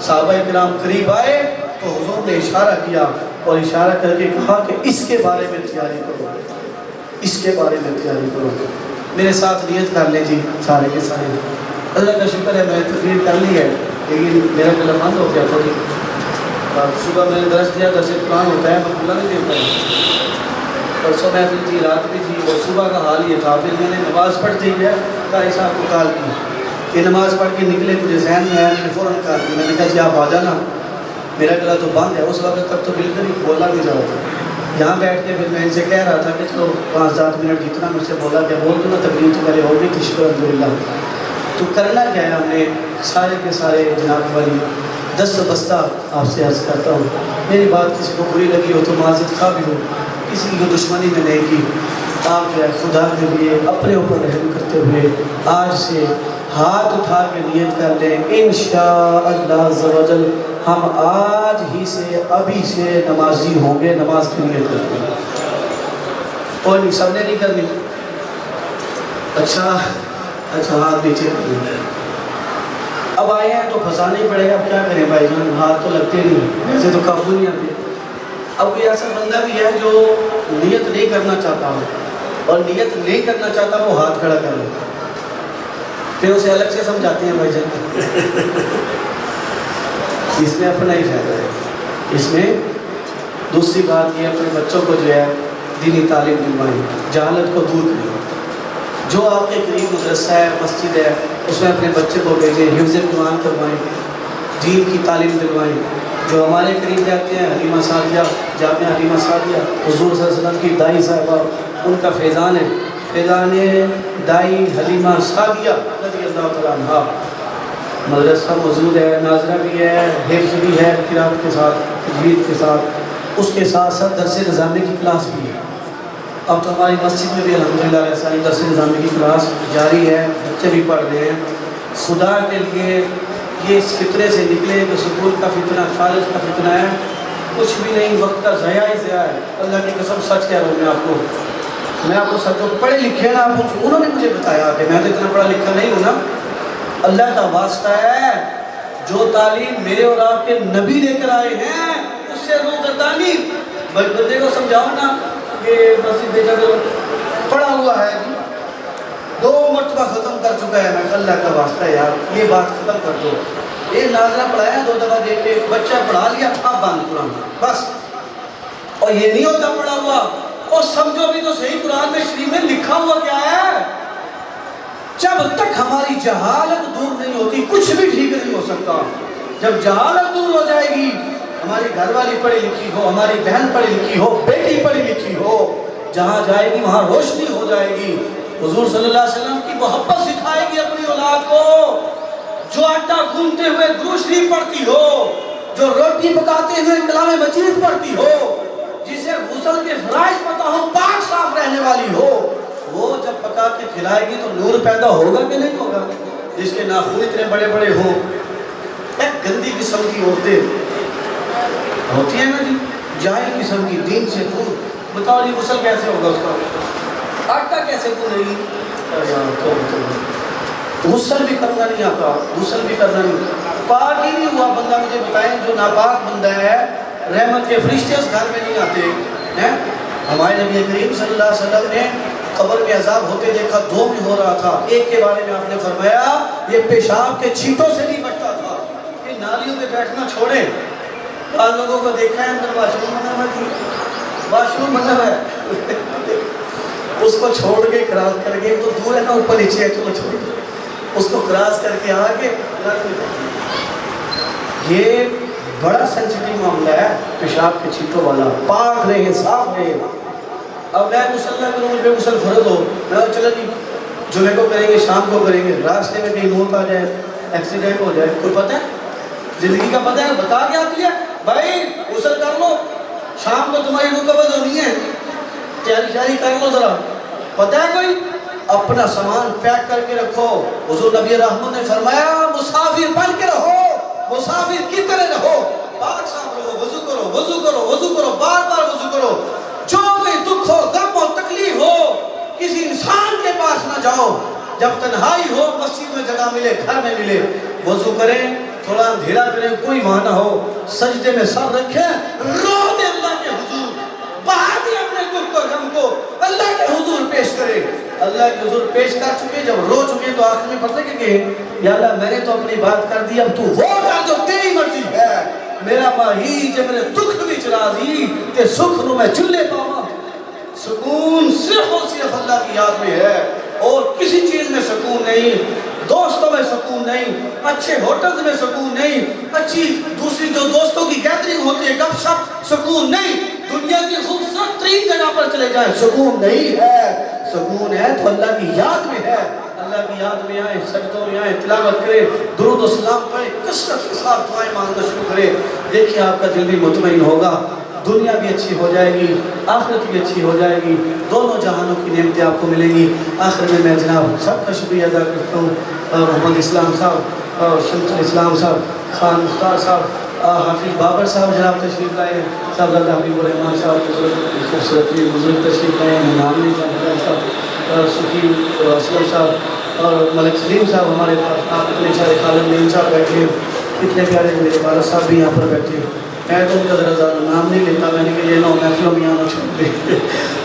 صحابہ کرام قریب آئے تو حضور نے اشارہ کیا اور اشارہ کر کے کہا کہ اس کے بارے میں تیاری کرو، اس کے بارے میں تیاری کرو۔ میرے ساتھ نیت کر لیں جی سارے کے سارے۔ اللہ کا شکر ہے میں تقریر کر لی ہے، لیکن میرا گلا بند ہو گیا تھوڑی۔ صبح میں نے درس دیا، درس قرآن ہوتا ہے، میں کھلا نہیں دیتا ہے۔ پرسوں میں تھی، رات بھی تھی، اور صبح کا حال یہ تھا۔ پھر میں نے نماز پڑھ دی ہے، قاری صاحب کو کال کی کہ نماز پڑھ کے نکلے، مجھے ذہن میں آیا، میں نے فوراً کال کی، میں نے کہا جی آپ آ جانا، میرا گلا تو بند ہے۔ اس وقت تک تو بالکل ہی بولا نہیں جا رہا تھا۔ یہاں بیٹھ کے پھر میں ان سے کہہ رہا تھا کہ چلو 5-7 منٹ جتنا مجھ سے بولا کہ بول دوں نا، تقریر تو میرے ہو گئی تھی، شکر الحمدللہ۔ تو کرنا کیا ہے ہم نے سارے کے سارے جناب والی دست بستہ آپ سے عرض کرتا ہوں، میری بات کسی کو بری لگی ہو تو معذرت خواہ بھی ہو، کسی کی دشمنی میں نہیں کی. آپ جو ہے خدا کے لیے اپنے اوپر رحم کرتے ہوئے آج سے ہاتھ اٹھا کے نیت کر لیں انشاءاللہ عز و جل ہم آج ہی سے ابھی سے نمازی ہوں گے. نماز کی نیت کرتے ہیں. کوئی نہیں, سب نے نہیں کرنی. اچھا ہاتھ نیچے کر لیں. اب آئے ہیں تو پھنسانا ہی پڑے گا. اب کیا کریں بھائی جان, ہاتھ تو لگتے نہیں, ویسے تو قابو نہیں آتے. اب کوئی ایسا بندہ بھی ہے جو نیت نہیں کرنا چاہتا ہو اور نیت نہیں کرنا چاہتا وہ ہاتھ کھڑا کر لے, پھر اسے الگ سے سمجھاتے ہیں بھائی جان. اس میں اپنا ہی فائدہ ہے. اس میں دوسری بات یہ اپنے بچوں کو جو ہے دینی تعلیم دلوائیں, جہالت کو دور کریں. جو آپ کے قریب مدرسہ ہے, مسجد ہے, اس میں اپنے بچے کو بھیجیں, حفظ قرآن کروائیں, دین کی تعلیم دلوائیں. جو ہمارے قریب رہتے ہیں حلیمہ سعدیہ, جامعہ حلیمہ سعدیہ, حضور صلی اللہ علیہ وسلم کی دائی صاحبہ, ان کا فیضان ہے, فیضان دائی حلیمہ سعدیہ رضی اللہ تعالیٰ عنہا. مدرسہ موجود ہے, ناظرہ بھی ہے, حفظ بھی ہے قرات کے ساتھ, تجوید کے ساتھ, اس کے ساتھ ساتھ درس نظامی کی کلاس بھی ہے. اب تو ہماری مسجد میں بھی الحمدللہ ایسا درس نظامی کی کلاس جاری ہے, بچے بھی پڑھ رہے ہیں. خدا کے لیے یہ اس فطرے سے نکلے کہ سکول کا فتنہ, کالج کا فتنہ ہے, کچھ بھی نہیں, وقت کا ضیاع ہی ضیاع ہے. اللہ کی قسم سچ کہہ رہا ہوں میں آپ کو سچ, جو پڑھے لکھے نا, انہوں نے مجھے بتایا کہ میں تو اتنا پڑھا لکھا نہیں ہوں نا. اللہ کا واسطہ ہے, جو تعلیم میرے اور آپ کے نبی لے کر آئے ہیں اس سے روگردانی. بندے کو سمجھاؤ نا کہ مسجد بیٹا تو پڑھا ہوا ہے, 2 مرتبہ ختم کر چکا ہے, میں اللہ کا واسطہ ہے یار یہ بات ختم کر دو. یہ ناظرہ پڑھایا 2 دفعہ دیکھ کے, بچہ پڑھا لیا, اب بند قرآن بس. اور یہ نہیں ہوتا پڑھا ہوا, اور سمجھو بھی تو صحیح قرآن میں شریف میں لکھا ہوا کیا ہے. جب تک ہماری جہالت دور نہیں ہوتی کچھ بھی ٹھیک نہیں ہو سکتا. جب جہالت دور ہو جائے گی, ہماری گھر والی پڑھی لکھی ہو, ہماری بہن پڑھی لکھی ہو, بیٹی پڑھی لکھی ہو, جہاں جائے گی وہاں روشنی ہو جائے گی. حضور صلی اللہ علیہ وسلم کی محبت سکھائے گی اپنی اولاد کو. جو آٹا گوندتے ہوئے درود شریف پڑھتی ہو, جو روٹی پکاتے ہوئے کلام مجید پڑھتی ہو, جسے غسل کے فرائض پتہ ہو, پاک صاف رہنے والی ہو, وہ جب پکا کے کھلائے گی تو نور پیدا ہوگا کہ نہیں ہوگا. جس کے ناخن اتنے بڑے بڑے ہوں, ایک گندی قسم کی عورتیں ہوتی ہیں نا جی, جاہل قسم کی, دین سے دور. بتاؤ جی غسل کیسے ہوگا اس کا, آٹا کیسے گوندے گی. غسل بھی کرنا نہیں آتا, غسل بھی کرنا نہیں, پاک ہی نہیں ہوا بندہ. مجھے بتائیں جو ناپاک بندہ ہے, رحمت کے فرشتے اس گھر میں نہیں آتے ہیں. ہمارے نبی کریم صلی اللہ علیہ وسلم نے قبر میں عذاب ہوتے دیکھا, 2 میں ہو رہا تھا. ایک کے بارے میں آپ نے فرمایا یہ پیشاب کے چھینٹوں سے نہیں بچتا تھا. یہ نالیوں میں بیٹھنا چھوڑیں. بعض لوگوں کو دیکھا ہے اندر واش روم بنا ہوا جی, واش روم بنا ہوا ہے, اس کو چھوڑ کے کراس کر کے, تو دور ہے نا اوپر نیچے ہے, چلو چھوڑ کے اس کو کراس کر کے آ کے, یہ بڑا سینسیٹیو معاملہ ہے پیشاب کے چھینٹوں والا. پاک رہے, صاف رہے. اب میں غسل نہ کروں, مجھ پہ غسل فرض ہو, میں چلو جی جمعے کو کریں گے, شام کو کریں گے, راستے میں کہیں موت آ جائے, ایکسیڈنٹ ہو جائے, کوئی پتہ ہے زندگی کا پتہ ہے, بتا کے آتی ہے بھائی غسل کر لو, شام کو تمہاری روح قبض ہونی ہے, تیاری شیاری کر لو ذرا, پتہ ہے کوئی. اپنا سامان پیک کر کے رکھو. حضور نبی رحمت نے فرمایا مسافر بن کے رہو, مسافر کی طرح رہو, پاک صاف رہو, وضو کرو, وضو کرو, وضو کرو, بار بار وضو کرو. جو کوئی دکھ ہو, غم ہو, تکلیف ہو, کسی انسان کے پاس نہ جاؤ. جب تنہائی ہو, مسجد میں جگہ ملے, گھر میں ملے, وضو کریں, تھوڑا اندھیرا کریں, کوئی وہاں نہ ہو, سجدے میں سر رکھیں, رو دے اللہ کے حضور, بہا دے اپنے دکھ اور غم کو اللہ کے حضور پیش کریں. اللہ کے حضور پیش کر چکے, جب رو چکے تو آخر میں پتہ کہ یا اللہ میں نے تو اپنی بات کر دی, اب تو وہ کر جو تیری مرضی ہے. میرا ماہی جب میرے دکھ بھی چلا دی تے سکھ نو میں چلے پاواں. سکون صرف اور صرف اللہ کی یاد میں ہے, اور کسی چیز میں سکون نہیں. دوستوں میں سکون نہیں, اچھے ہوٹل میں سکون نہیں, اچھی دوسری جو دوستوں کی گیدرنگ ہوتی ہے گپ شپ, سکون نہیں. دنیا کی خوبصورت ترین جگہ پر چلے جائیں, سکون نہیں ہے. سکون ہے تو اللہ کی یاد میں ہے. اللہ کی یاد میں آئیں, سجدوں میں آئیں, تلاوت کریں, درود و سلام پڑھیں, کثرت کے ساتھ دعائیں مانگنا شروع کریں. دیکھیں آپ کا دل بھی مطمئن ہوگا. دنیا بھی اچھی ہو جائے گی، آخرت بھی اچھی ہو جائے گی، دونوں جہانوں کی نعمتیں آپ کو ملیں گی۔ آخر میں جناب سب کا شکریہ ادا کرتا ہوں، محمد اسلام صاحب اور شمس الاسلام صاحب، خان مختار صاحب، حافظ بابر صاحب جناب تشریف لائے ہیں، صاحب حبیب الرحمان صاحب خوبصورت بزرگ تشریف لائے ہیں، نام نہیں جانتا صاحب، سفی اسلم صاحب اور ملک سلیم صاحب ہمارے پاس، آپ اتنے سارے خالد نعیم صاحب بیٹھے ہیں، اتنے پیارے میرے والد صاحب بھی یہاں پر بیٹھے ہیں۔ میں تو ان کا ذرا زیادہ نام نہیں لیتا، میں نے کہا یہ نو محفلوں میں آنا چھوڑ دے،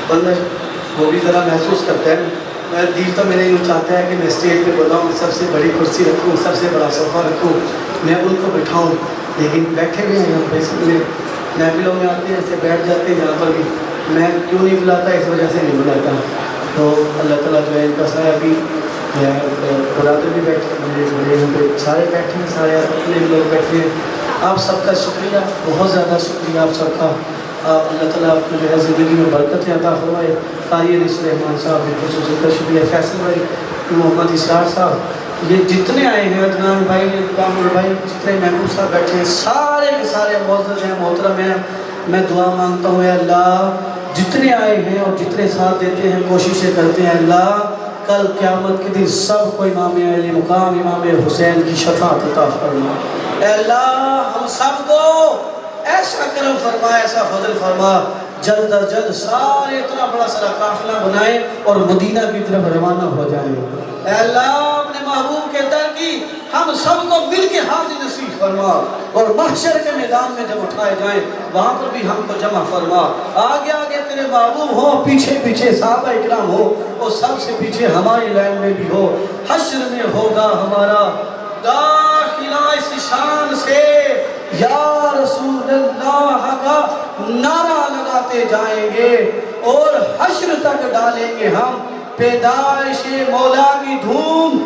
بندہ وہ بھی ذرا محسوس کرتا ہے۔ میں دل تو میرے یوں چاہتا ہے کہ میں اسٹیج پہ بلاؤں، سب سے بڑی کرسی رکھوں، سب سے بڑا صوفہ رکھوں، میں ان کو بٹھاؤں، لیکن بیٹھے ہوئے ہیں یہاں پہ اس لیے محفلوں میں آتے ہیں ایسے بیٹھ جاتے ہیں یہاں پر بھی، میں کیوں نہیں بلاتا اس وجہ سے نہیں بلاتا۔ تو اللہ تعالیٰ جو ہے ان کا سایہ بھی برادر بھی بیٹھے بڑے یہاں پہ سارے بیٹھے ہیں، سارے اپنے لوگ بیٹھے ہیں۔ آپ سب کا شکریہ، بہت زیادہ شکریہ آپ سب کا۔ اللہ تعالیٰ آپ کو جو ہے زندگی میں برکتیں عطا فرمائے۔ قاری انیس الرحمان صاحب بھی خصوصی کا شکریہ، فیصل بھائی، محمد اسرار صاحب، یہ جتنے آئے ہیں، عدنان بھائی، کامل بھائی، جتنے محبوب صاحب بیٹھے ہیں، سارے کے سارے معزز ہیں، محترم ہیں۔ میں دعا مانگتا ہوں اے اللہ جتنے آئے ہیں اور جتنے ساتھ دیتے ہیں، کوششیں کرتے ہیں، اللہ کل قیامت کے دن سب کو امام علی مقام امام حسین کی شفاعت عطا فرما۔ اے اللہ ہم سب کو ایسا کرم فرما، ایسا فضل فرما، جلد از جلد سارے اتنا بڑا سارا قافلہ بنائیں اور مدینہ کی طرف روانہ ہو جائیں۔ اے اللہ اپنے محبوب کے در کی ہم سب کو مل کے حاضر نصیب فرما، اور محشر کے میدان میں جب اٹھائے جائیں وہاں پر بھی ہم کو جمع فرما۔ آگے آگے تیرے محبوب ہو، پیچھے پیچھے صحابہ اکرام ہو، اور سب سے پیچھے ہماری لائن میں بھی ہو۔ حشر میں ہوگا ہمارا داخلہ اس شان سے یا رسول اللہ کا نعرہ لگاتے جائیں گے، اور حشر تک ڈالیں گے ہم پیدائش مولا کی دھوم،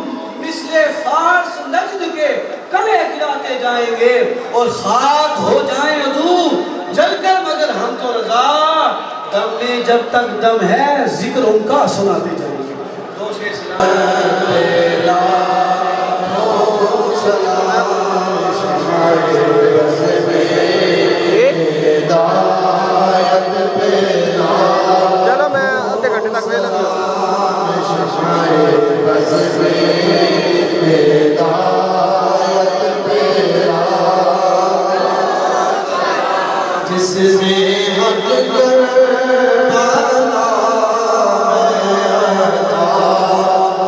مثل فارس نجد کے کلے گراتے جائیں گے، اور خاک ہو جائیں عدو جل کر مگر ہم تو رضا، دم میں جب تک دم ہے ذکر ان کا سناتے جائیں گے۔ دو شیر چلو میں آدھے گھنٹے تک ویلا جس میں حق کر پانا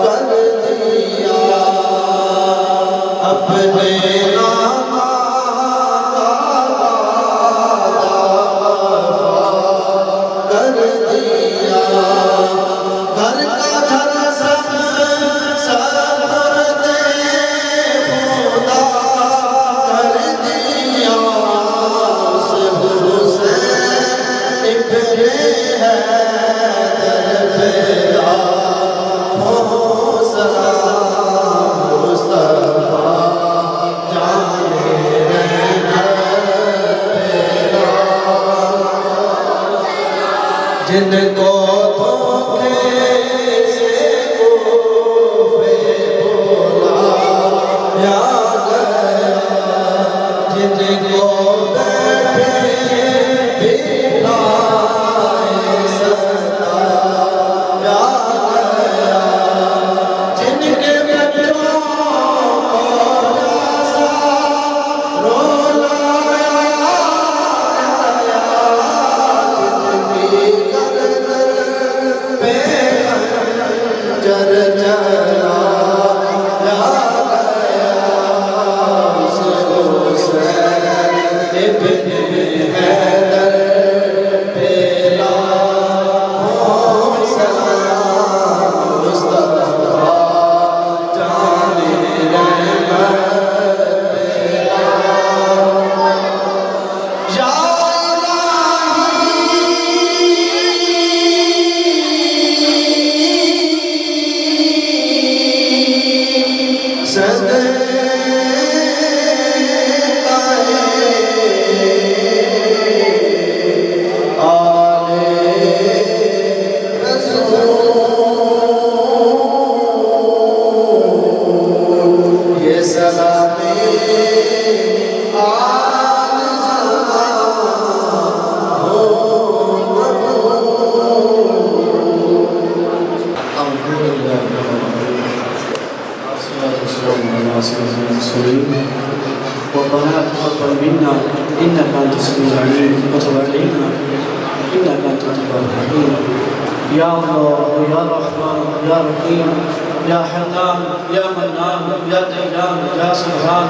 کر دیا، اپنے نام کر دیا، گھر کا گھر سب سپرد خدا کر دیا، جن کو دھوکے سے کوفے بلایا گیا، جن کو بیٹھے بٹھائے ستایا گیا، جن کے بچوں کو پیاسا رلایا گیا، جن کی گردن ربنا تقبل منا انك انت السميع العليم وتب علينا انك انت التواب الرحيم یا اللہ یا رحمان یا رحیم یا حنان یا منان یا دیان یا سبحان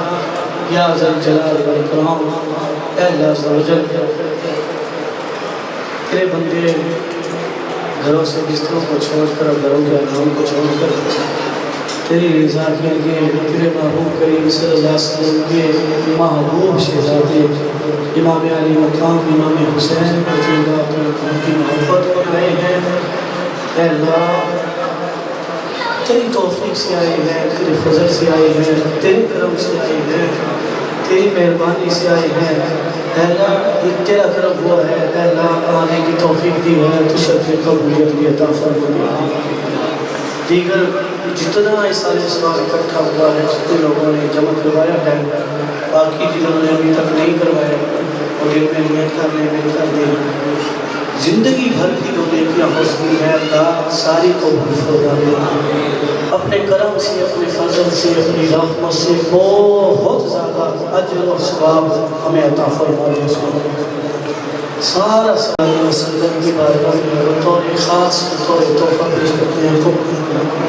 یا ذا الجلال والاکرام اے اللہ عز و جل تیرے بندے گھروں سے بستروں کو چھوڑ کر گھروں کے آرام کو چھوڑ کر تیری رضا کے لیے تیرے محبوب کریم صلی اللہ علیہ وسلم کے محبوب شہزادے امام علی مقام امام حسین رضی اللہ عنہ کی محبت پر آئے ہیں اے اللہ تیری توفیق سے آئے ہیں تیرے فضل سے آئے ہیں تیرے کرم سے آئے ہیں تیری مہربانی سے آئے ہیں اے اللہ یہ تیرا کرم ہوا ہے اے اللہ آنے کی توفیق دی ہے تو شرف قبولیت بھی عطا فرما دیگر جتنا اس سال سوال اکٹھا ہوا ہے جتنے لوگوں نے جمع کروایا ہے باقی جنہوں نے ابھی تک نہیں کروایا اور دل میں نیت کر دیں زندگی بھر کی جو نیکیاں حسنی ہے اللہ ساری قبول فرما دے اپنے کرم سے اپنے فضل سے اپنی رحمت سے بہت زیادہ اجر اور ثواب ہمیں عطا فرما دے سارا سال وسلم کی بارگاہ میں بطور خاص بطور تحفہ پیش کرتے ہیں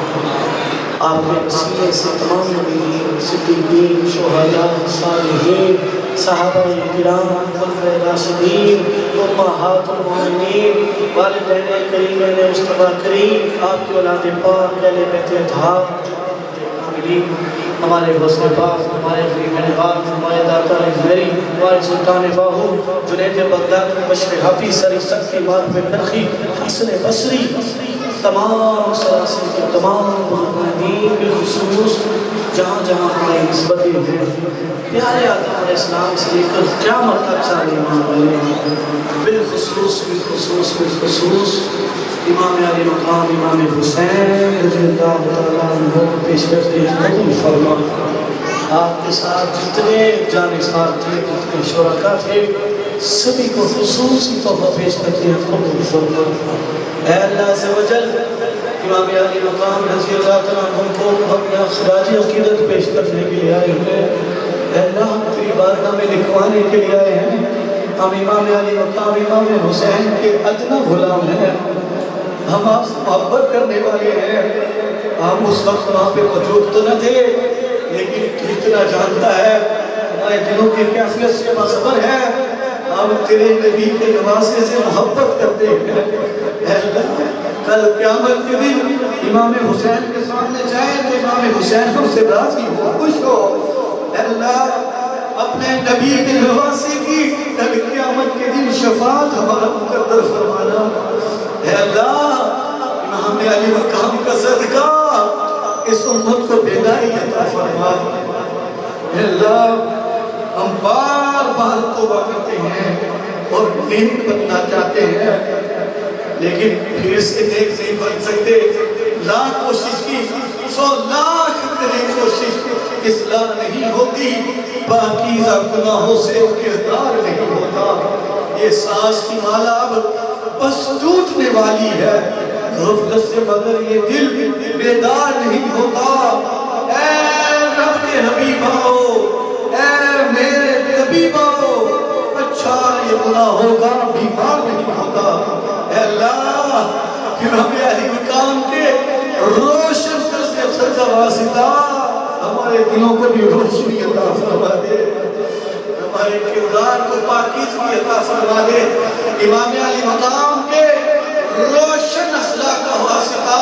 آپ کے وسیلے سے تمام نبیین صدیقین شہداء صالحین صحابہ کرام خلفائے راشدین امہات المومنین والدین کریمین مصطفیٰ کریم آپ کی اولاد پاک اہل بیت اطہار عاملین ہمارے حسن پاک ہمارے غریب نواز ہمارے داتا میری ہمارے سلطان باہو جنید بغداد بشر حافظ سری سخی معروف کرخی حسن بصری تمام سلاسل کے تمام بزرگان دین بالخصوص جہاں جہاں ہماری نسبتیں ہیں پیارے آدم علیہ السلام سے لے کر قیامت تک سارے ایمان والے ہیں بالخصوص امام علی مقام امام حسین رضی اللہ تعالیٰ عنہ کو پیش کرتے ہیں قبول فرما آپ کے ساتھ جتنے جانثار تھے جتنے شرکا تھے سبھی کو خصوصی تحفہ پیش کرتے ہیں قبول فرما اے اللہ عز و جل امام علی مقام رضی اللہ تعالیٰ عنہ کو اپنا خراج عقیدت پیش کرنے کے لیے آئے ہیں اے اللہ ہم تیری بارگاہ میں لکھوانے کے لیے آئے ہیں ہم امام علی مقام امام حسین کے ادنا غلام ہیں ہم آپ سے محبت کرنے والے ہیں ہم اس وقت وہاں پہ موجود تو نہ تھے لیکن تو اتنا جانتا ہے ہمارے دلوں کی کیفیت سے باخبر ہے ہم تیرے نبی کے نواسے سے محبت کرتے ہیں اے اللہ کل قیامت کے دن امام حسین کے سامنے جائیں تو امام حسین ہم سے راضی ہو خوش ہو اے اللہ اپنے نبی کے نواسے کی کل قیامت کے دن شفاعت ہمارا مقدر فرمانا اے اللہ امام علی مقام کا صدقہ اس امت کو بیداری عطا فرما اے اللہ ہم بار بار توبہ کرتے ہیں اور نیک بننا چاہتے ہیں لیکن پھر سے نیک نہیں بن سکتے لاکھ کوشش کی 100 لاکھ کریں کوشش اصلاح نہیں ہوتی پاکیزہ گناہوں سے کردار نہیں ہوتا یہ سانس کی مالا اب بس ٹوٹنے والی ہے غفلت سے مگر یہ دل بیدار نہیں ہوتا اے رب کے حبیب آؤ اے میرے طبیب آؤ اچھا یہ گناہ ہوگا بیمار نہیں ہوتا اے اللہ امام علی مقام کے روشن سے اثر کا واسطہ ہمارے دلوں کو بھی روشنی عطا فرما دے ہمارے کردار کو پاکیزگی عطا فرما دے امام علی مقام کے روشن اخلاق کا واسطہ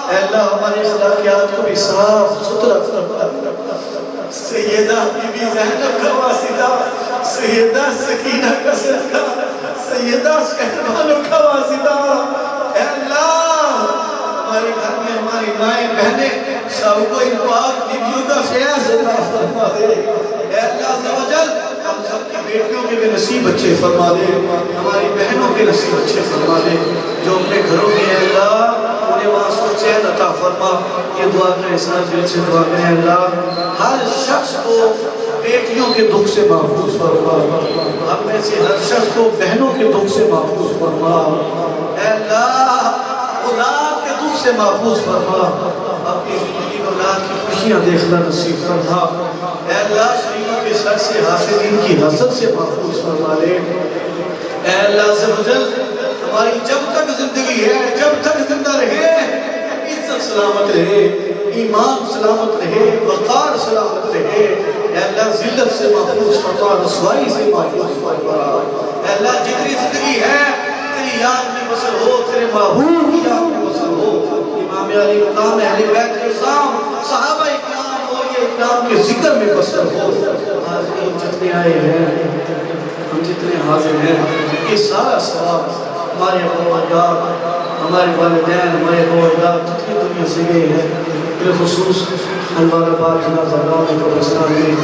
اے اللہ ہمارے اخلاقیات کو بھی صاف ستھرا فرما دے سیدہ بی بی زینب کا واسطہ سیدہ سکینہ کا صدقہ سیدہ شہبانوں کا واسطہ اے اللہ ہمارے گھر میں ہماری مائیں بہنیں سب کو ان پاک بیویوں کا فیض عطا فرما دے اے اللہ عز و جل ہم سب کی بیٹیوں کے بھی نصیب اچھے فرما دے ہماری بہنوں کے نصیب اچھے فرما دے جو اپنے گھروں میں ہیں اللہ انہیں وہاں سوچین عطا فرما یہ دعا کریں ساتھ دل سے دعا کریں اللہ ہر شخص کو بیٹیوں کے دکھ سے محفوظ فرما ہم میں سے ہر شخص کو بہنوں کے دکھ سے محفوظ فرما اے اللہ اولاد کے دکھ سے محفوظ فرما اپنی زندگی اولاد کی خوشیاں دیکھنا نصیب فرما اے اللہ شریفوں کے سر سے ایسے حاسدین کی حسد سے محفوظ فرما لے۔ اے اللہ عز و جل ہماری جب تک زندگی ہے، جب تک زندہ رہے، عزت سلامت رہے، ایمان سلامت رہے، وقار سلامت رہے۔ اے اللہ ذلت سے محفوظ فرما، رسوائی سے محفوظ فرما۔ اے اللہ جتنی زندگی ہے تیری یاد میں بسر ہو، تیرے محبوب کی یاد میں بسر ہو۔ امام علی مقام اہل بیت الاسلام صحابہ اکرام اور یہ اکرام کے ذکر میں بسر ہو۔ حاضرین جتنے آئے ہیں، ہم جتنے حاضر ہیں، یہ سارا ثواب ہمارے ابا و اجداد، ہمارے والدین، ہمارے ابا و اجداد جتنے دنیا سے گئے ہیں، بالخصوص انوار آباد جنازہ گاہ میں قبرستان میں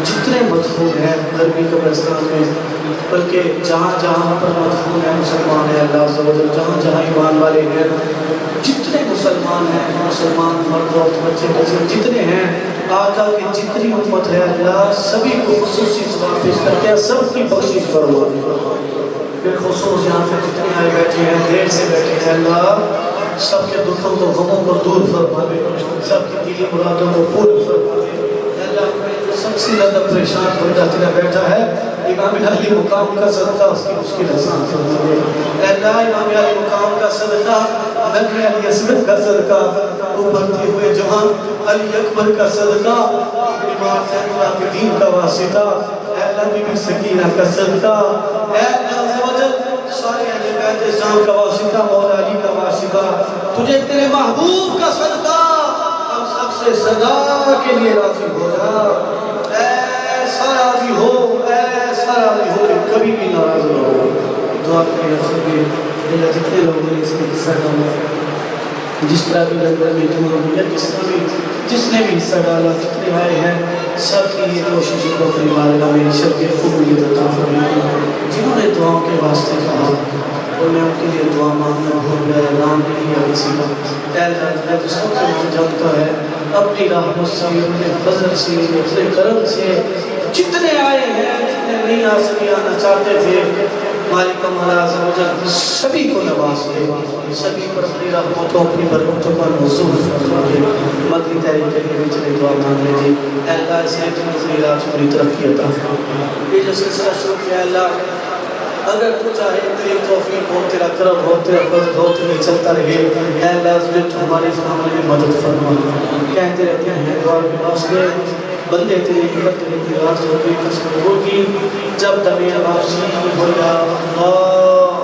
جتنے مدفون ہیں، غربی قبرستان میں، بلکہ جہاں جہاں پر مدفون ہیں مسلمان ہیں، اللہ عز و جل جہاں جہاں ایمان والے ہیں، جتنے مسلمان ہیں، مسلمان مرد اور بچے بچے جتنے ہیں، آقا کی جتنی امت ہے اللہ سبھی کو خصوصی ثواب پیش کرتے ہیں، سب کی بخشش فرما دے۔ بالخصوص یہاں پہ جتنے آئے بیٹھے ہیں، دیر سے بیٹھے ہیں، اللہ سب کے دکھوں کو غموں کو دور فرما دے، سب کی دلی مرادوں کو پورا فرما دے۔ اللہ جو سب سے زیادہ پریشان بندہ تیرا بیٹھا ہے، امام علی مقام کا صدقہ اس کی مشکل آسان فرما دے۔ اللہ امام علی مقام کا صدقہ، نبی علی اسمت کا صدقہ، ابھرتے ہوئے جہان علی اکبر کا صدقہ، امام زین العابدین کا واسطہ، اے اللہ بی بی سکینہ کا صدقہ، اے اللہ عز و جل سارے اہل بیت اسلام کا واسطہ، مولا علی کا واسطہ، تجھے تیرے محبوب کا صدقہ، ہم سب سے صدا کے لیے راضی ہو جا، ایسا راضی ہو، ایسا راضی ہو کہ کبھی بھی ناراض نہ ہو۔ دعا کریں خبر اللہ جتنے لوگوں نے اس میں حصہ ڈالا، جس طرح بھی لنگر میں جمعہ جس نے بھی حصہ ڈالا، جتنے آئے ہیں، سب کی یہ کوشش کو اپنی بارگاہ میں شرف قبولیت عطا فرمائے۔ جنہوں نے دعاؤں کے واسطے کہا اور میں ان کے لیے دعا مانگنا بھول گیا، نام نہیں ہے کسی کا، اے اللہ جو سب کو نام جانتا ہے، اپنی رحمت سے، اپنے فضل سے، اپنے کرم سے جتنے آئے ہیں، جتنے نہیں آ سکے آنا چاہتے تھے، مالک مولا عز و جل سبھی کو نواز دے، سبھی پر اپنی رحمتوں اپنی برکتوں کا نزول فرما دے۔ مدنی تحریک کے لیے بھی چلے دعا مانگ لیں جی۔ اے اللہ اس ایک نظری علاج پوری ترقی عطا فرما۔ یہ جو سلسلہ شروع کیا اللہ اگر تو چاہے تیری توفیق ہو، تیرا کرم ہو، تیرا فضل ہو، تیرے چلتا رہے، اے اللہ عز و جل ہمارے معاملے میں مدد فرما۔ کہتے رہتے ہیں دعا کے واسطے بندے تیری عبادت تیری دیار سے ہوگی قسم ہوگی جب دم واپسی ہو یا اللہ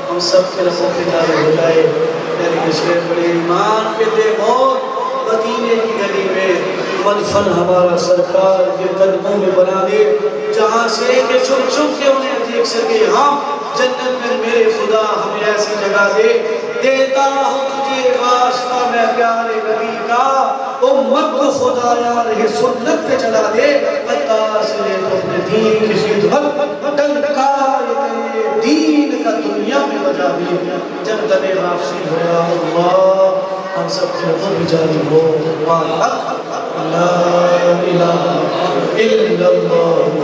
ہم سب کے رسول پہ جارے ہو جائے تیرے شیر بڑے ایمان پہ دے موت مدینے کی گلی میں مدفن ہمارا سرکار کے قدموں میں بنا دے جہاں سے کہ چھپ چھپ کے انہیں دیکھ سکے ہم جنت میں میرے خدا ہمیں ایسی جگہ دے دیتا ہوں تجھے واسطہ میں پیارے نبی کا امت کو خدا یا رہے سنت پہ چلا دے بتا سے لے تو اپنے دین کی خدمت ڈنکا دین کا دنیا میں بجا دے جب دم واپسی ہوا اللہ ہم سب کے رب بھی جاری ہو لا الہ الا اللہ